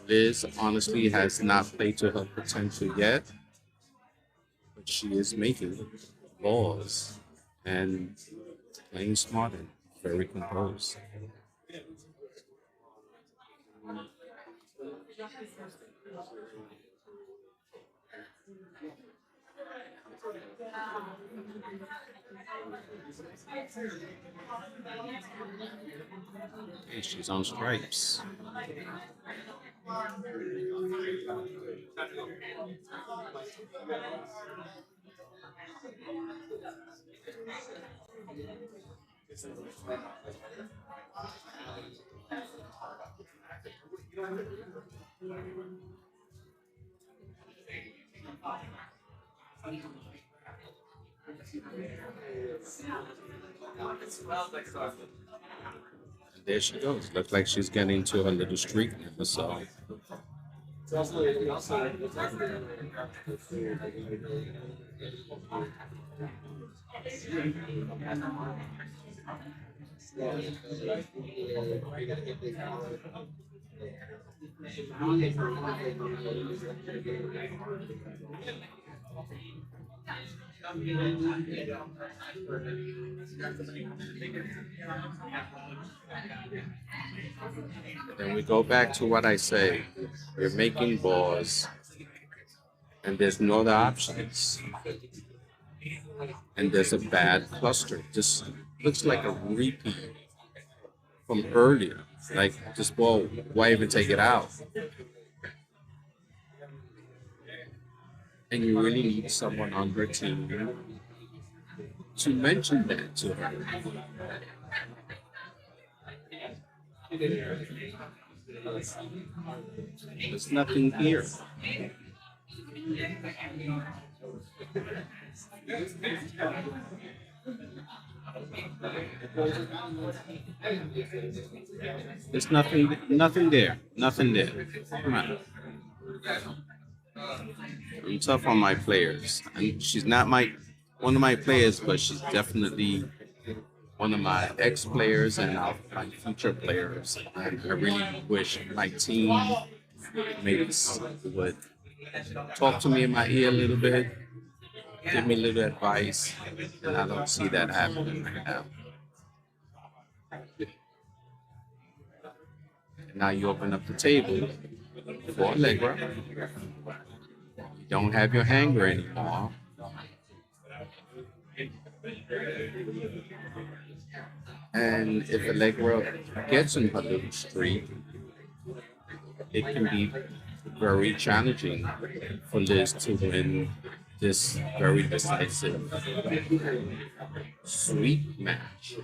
Liz honestly has not played to her potential yet, but she is making balls and playing smart and very composed. Hey, she's on stripes. And there she goes. Looks like she's getting to her little streak now. So then we go back to what I say. You're making balls, and there's no other options. And there's a bad cluster. This looks like a repeat from earlier. Like this ball, why even take it out? And you really need someone on her team to mention that to her. There's nothing here. There's nothing there. Nothing there. Come on. I'm tough on my players. She's not one of my players, but she's definitely one of my ex-players and my future players. And I really wish my team mates would talk to me in my ear a little bit, give me a little advice, and I don't see that happening right now. And now you open up the table for Allegra. You don't have your hanger anymore. And if Allegra gets in her little streak, it can be very challenging for Liz to win this very decisive, sweet match.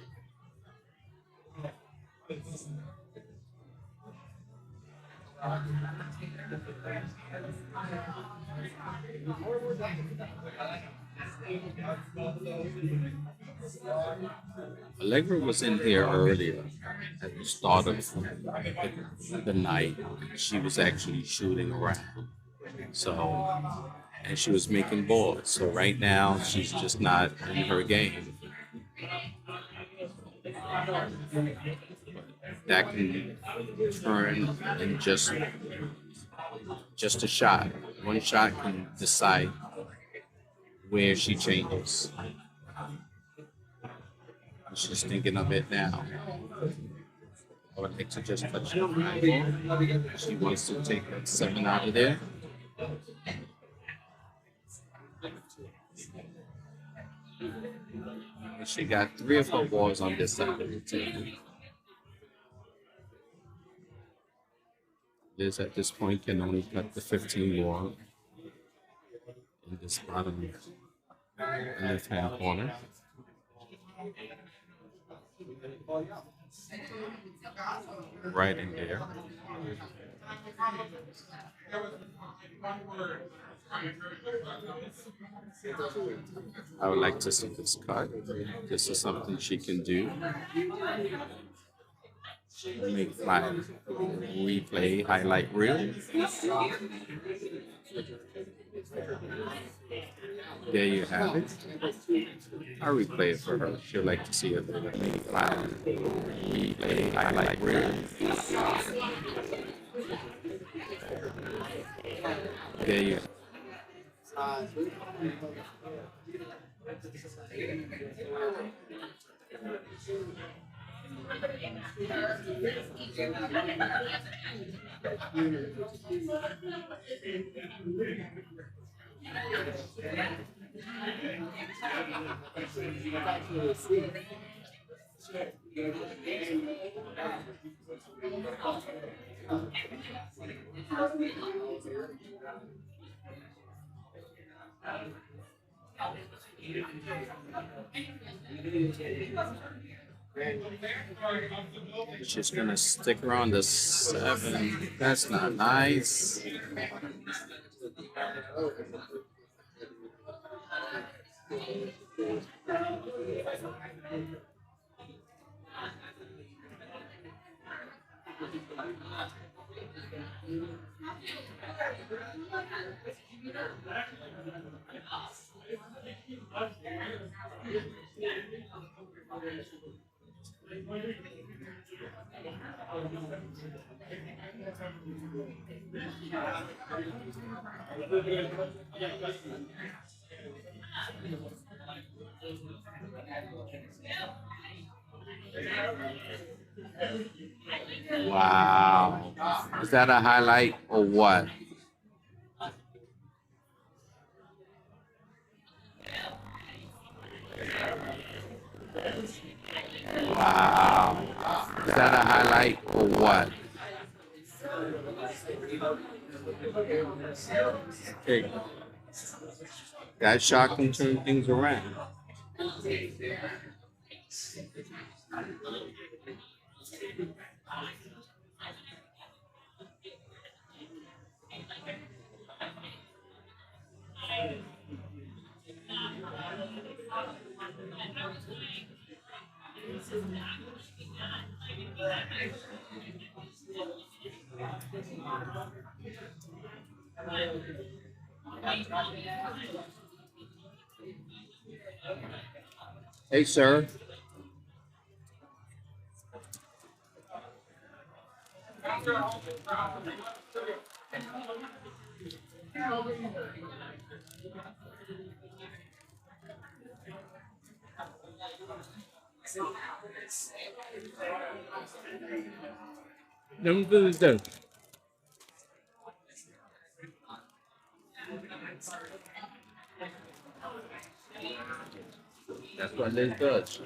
Allegra was in here earlier at the start of the night. She was actually shooting around. So, and she was making balls. So right now, she's just not in her game. That can turn in just a shot. One shot can decide where she changes. She's thinking of it now. I would like to just touch the ball. She wants to take that 7 out of there. And she got 3 of her balls on this side of the table. Liz at this point can only cut the 15 ball in this bottom left-hand corner. Right in there. I would like to see this cut. This is something she can do. Make my replay highlight reel. There you have it. I'll replay it for her. She'll like to see it. Make my replay highlight reel. There you She's gonna stick around the 7. That's not nice. Wow. Is that a highlight or what? Wow. Is that a highlight or what? Okay. That shot can turn things around. Hey, sir. Them foods done. That's what Liz does.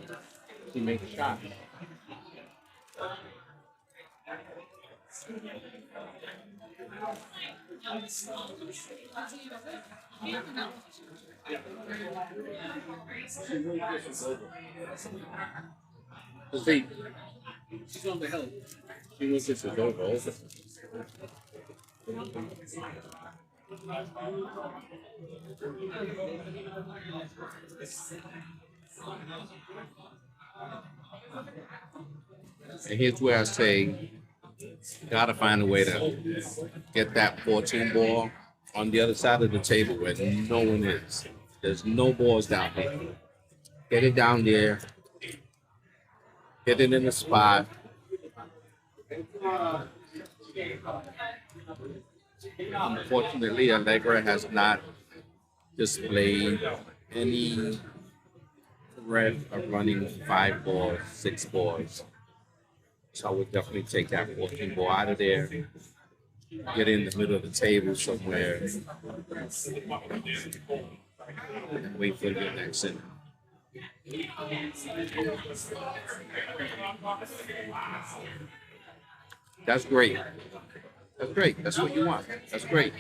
She makes shots. See, she's on the help. She wants this to go over. And here's where I say, gotta find a way to get that 14 ball on the other side of the table where no one is. There's no balls down here. Get it down there. Get it in the spot. Unfortunately, Allegra has not displayed any threat of running 5 balls, 6 balls. So I would definitely take that 14 ball out of there. Get in the middle of the table somewhere. And wait for your next inning. That's great. That's great. That's what you want. That's great.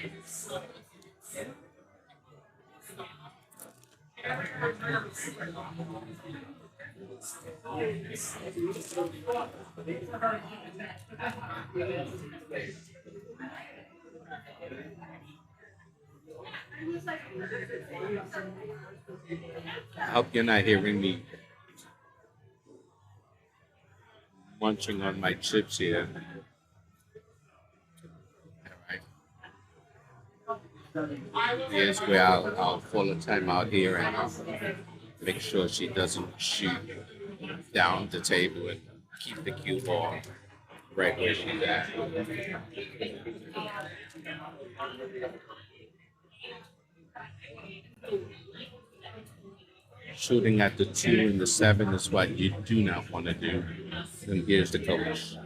I hope you're not hearing me munching on my chips here. Here's where I'll call a timeout here and make sure she doesn't shoot down the table and keep the cue ball right where she's at. Shooting at the 2 and the 7 is what you do not want to do. And here's the coach.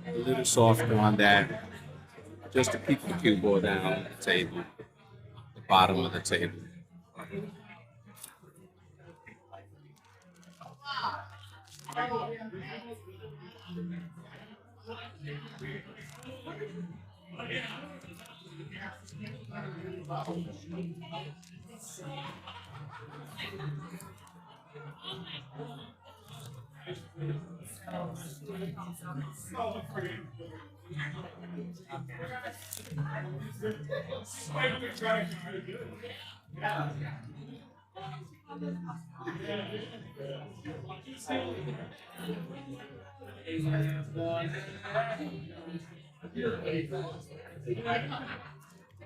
A little softer on that, just to keep the cue ball down on the table, the bottom of the table.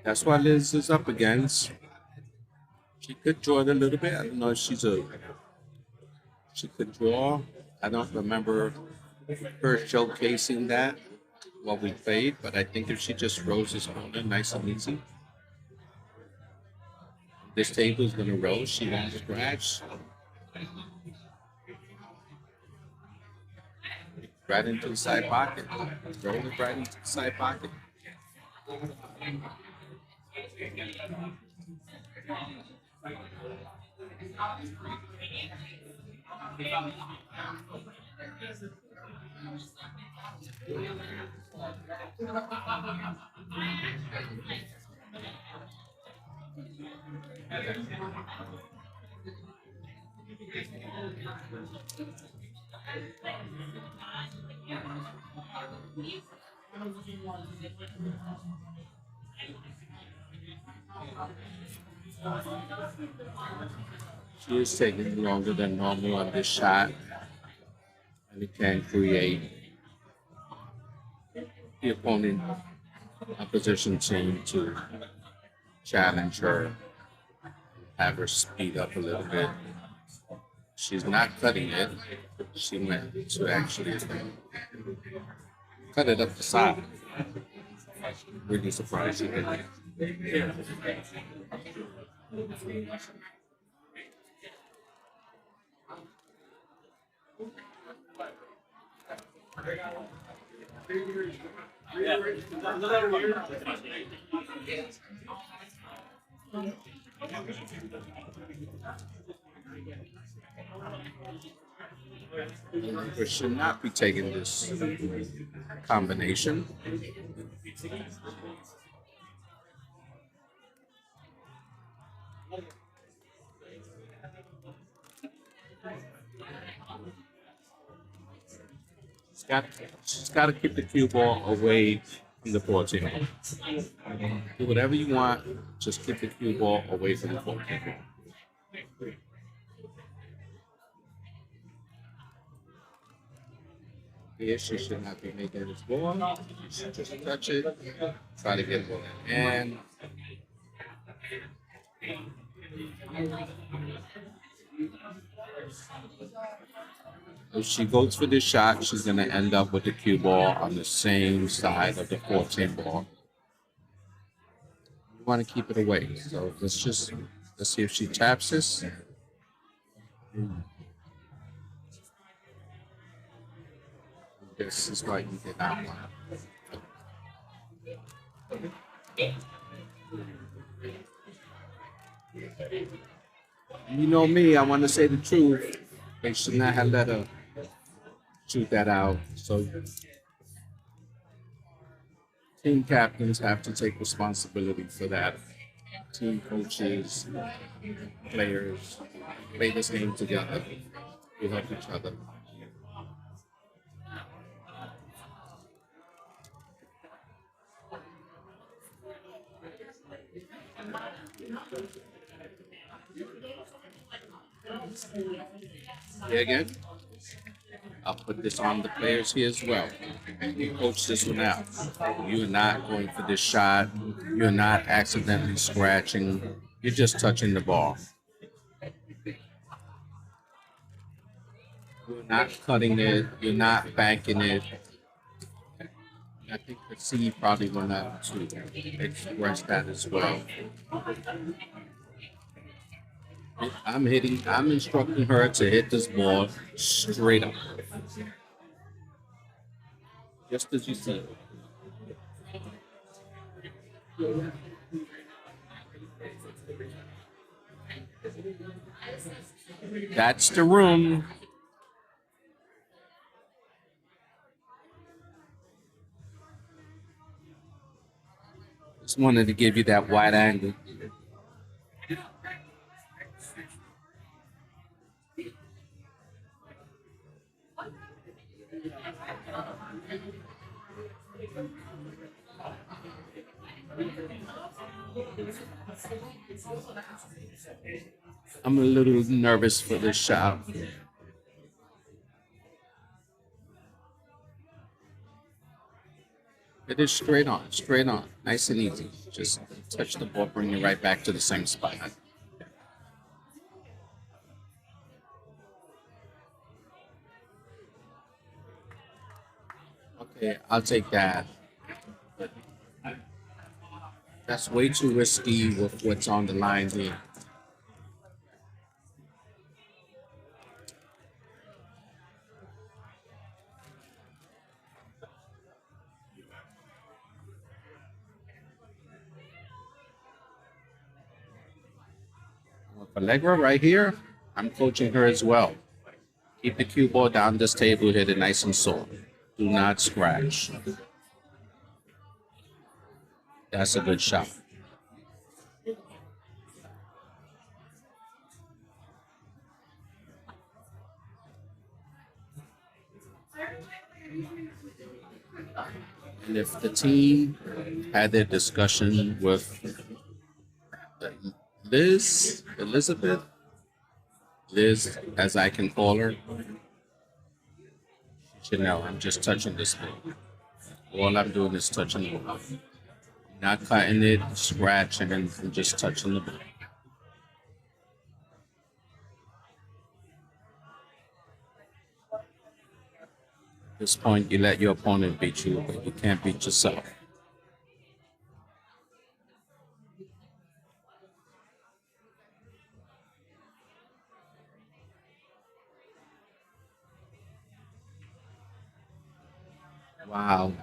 That's what Liz is up against. She could draw it a little bit. I don't know if she could draw. I don't remember her showcasing that while we played, but I think if she just rolls this opponent nice and easy, this table is gonna roll. She won't scratch. Right into the side pocket. Roll it right into the side pocket. She is taking longer than normal on this shot, and it can create the opponent opposition team to challenge her, have her speed up a little bit. She's not cutting it. She meant to actually cut it up the side. Really surprised she did. We should not be taking this combination. She's got to keep the cue ball away from the 14 ball. Do whatever you want, just keep the cue ball away from the 14 ball. Here, she should not be making this ball. She should just touch it, try to get it in hand. If she goes for this shot, she's going to end up with the cue ball on the same side of the 14 ball. You want to keep it away. So let's see if she taps this. This is what you did not want. You know me, I want to say the truth. They should not have let her shoot that out. So team captains have to take responsibility for that. Team coaches, players, play this game together. We help each other. Yeah, again, I'll put this on the players here as well. You coach this one out. You're not going for this shot. You're not accidentally scratching. You're just touching the ball. You're not cutting it. You're not banking it. I think the C probably went up to express that as well. I'm instructing her to hit this ball straight up. Just as you see. That's the room. Just wanted to give you that wide angle. I'm a little nervous for this shot. It is straight on, nice and easy. Just touch the ball, bring it right back to the same spot. Okay, I'll take that. That's way too risky with what's on the line here. With Allegra right here, I'm coaching her as well. Keep the cue ball down this table, hit it nice and soft. Do not scratch. That's a good shot. And if the team had their discussion with Elizabeth, Liz, as I can call her, she should know I'm just touching this thing. All I'm doing is touching the ball. Not cutting it, scratching, and I'm just touching the ball. At this point, you let your opponent beat you, but you can't beat yourself. Wow.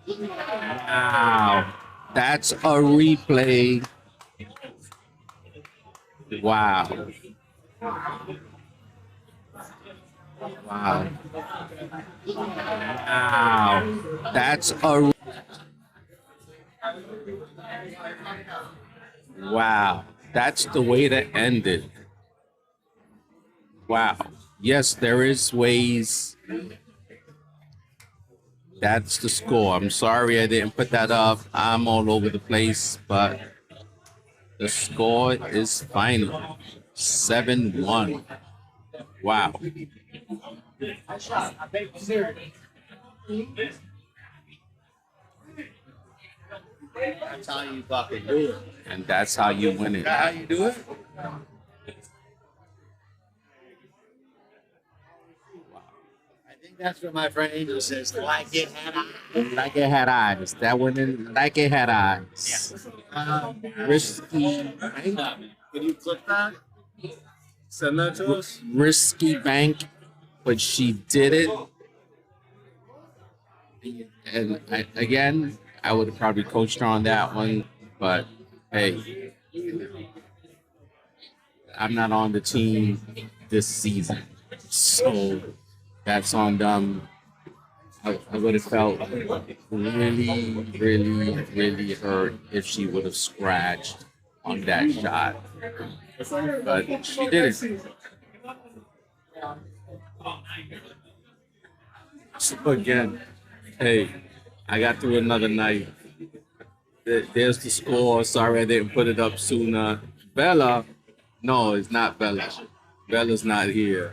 Wow. That's a replay. Wow. Wow. Wow. That's a wow. That's the way to end it. Wow. Yes, there is ways. That's the score. I'm sorry I didn't put that up. I'm all over the place, but the score is final. 7-1. Wow. That's how you fucking do it. And that's how you win it. How you do it? I think that's what my friend Angel says. Like it had eyes. Like it had eyes. That one in, like it had eyes. Risky bank. Can you click that? Send that to us. Risky bank, but she did it. And again, I would have probably coached her on that one, but hey, I'm not on the team this season, so that's on them. I would have felt really hurt if she would have scratched on that shot, but she didn't. So again, hey, I got through another night. There's the score. Sorry I didn't put it up sooner. Bella, no, it's not Bella. Bella's not here.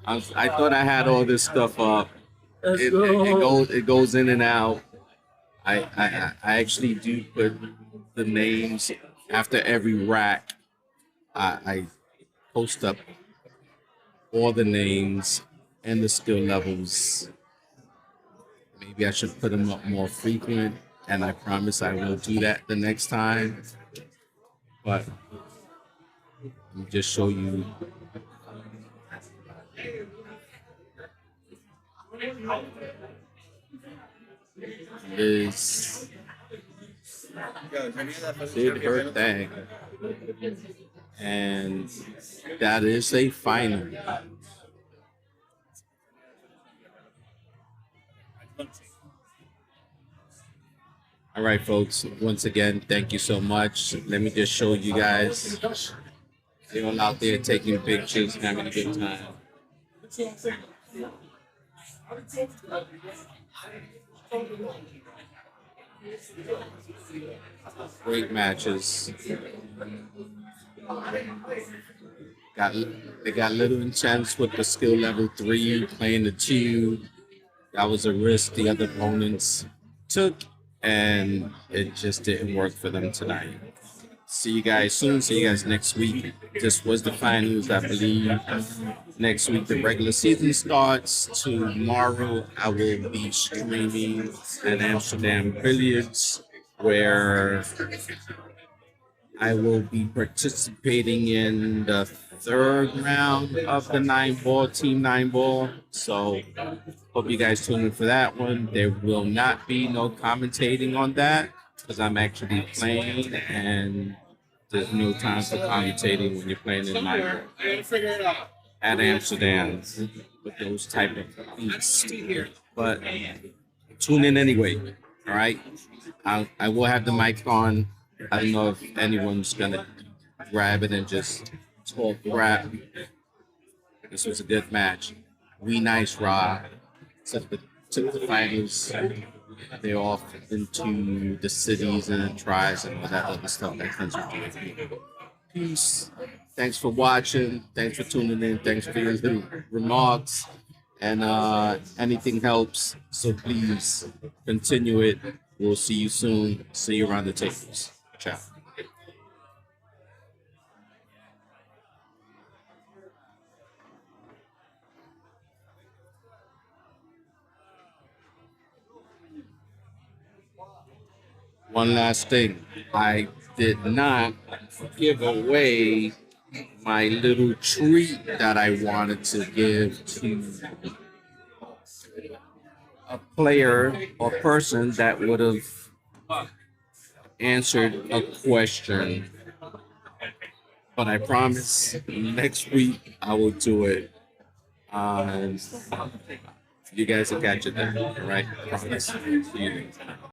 I thought I had all this stuff up. It goes in and out. I actually do put the names after every rack. I post up all the names and the skill levels. Maybe I should put them up more frequent, and I promise I will do that the next time. But let me just show you. Is did her thing, and that is a final. All right, folks. Once again, thank you so much. Let me just show you guys. They're all out there taking pictures, having a good time. Great matches. They got a little intense with the skill level 3 playing the 2. That was a risk the other opponents took, and it just didn't work for them tonight. See you guys soon. See you guys next week. This was the finals, I believe. Next week, the regular season starts. Tomorrow, I will be streaming at Amsterdam Billiards, where I will be participating in the 3rd round of the 9-ball, Team 9-ball. So, hope you guys tune in for that one. There will not be no commentating on that because I'm actually playing, and there's no time for commentating when you're playing in 9-ball at Amsterdam with those type of beats. But tune in anyway. All right. I will have the mic on. I don't know if anyone's gonna grab it and just talk crap. This was a good match. We nice Raw took the finals. They're off into the cities and tries and all that other stuff that comes with it. Peace. Thanks for watching. Thanks for tuning in. Thanks for your little remarks. And anything helps. So please continue it. We'll see you soon. See you around the tables. Ciao. One last thing. I did not give away my little treat that I wanted to give to a player or person that would have answered a question. But I promise next week I will do it. You guys will catch it then, all right? I promise. See you next time.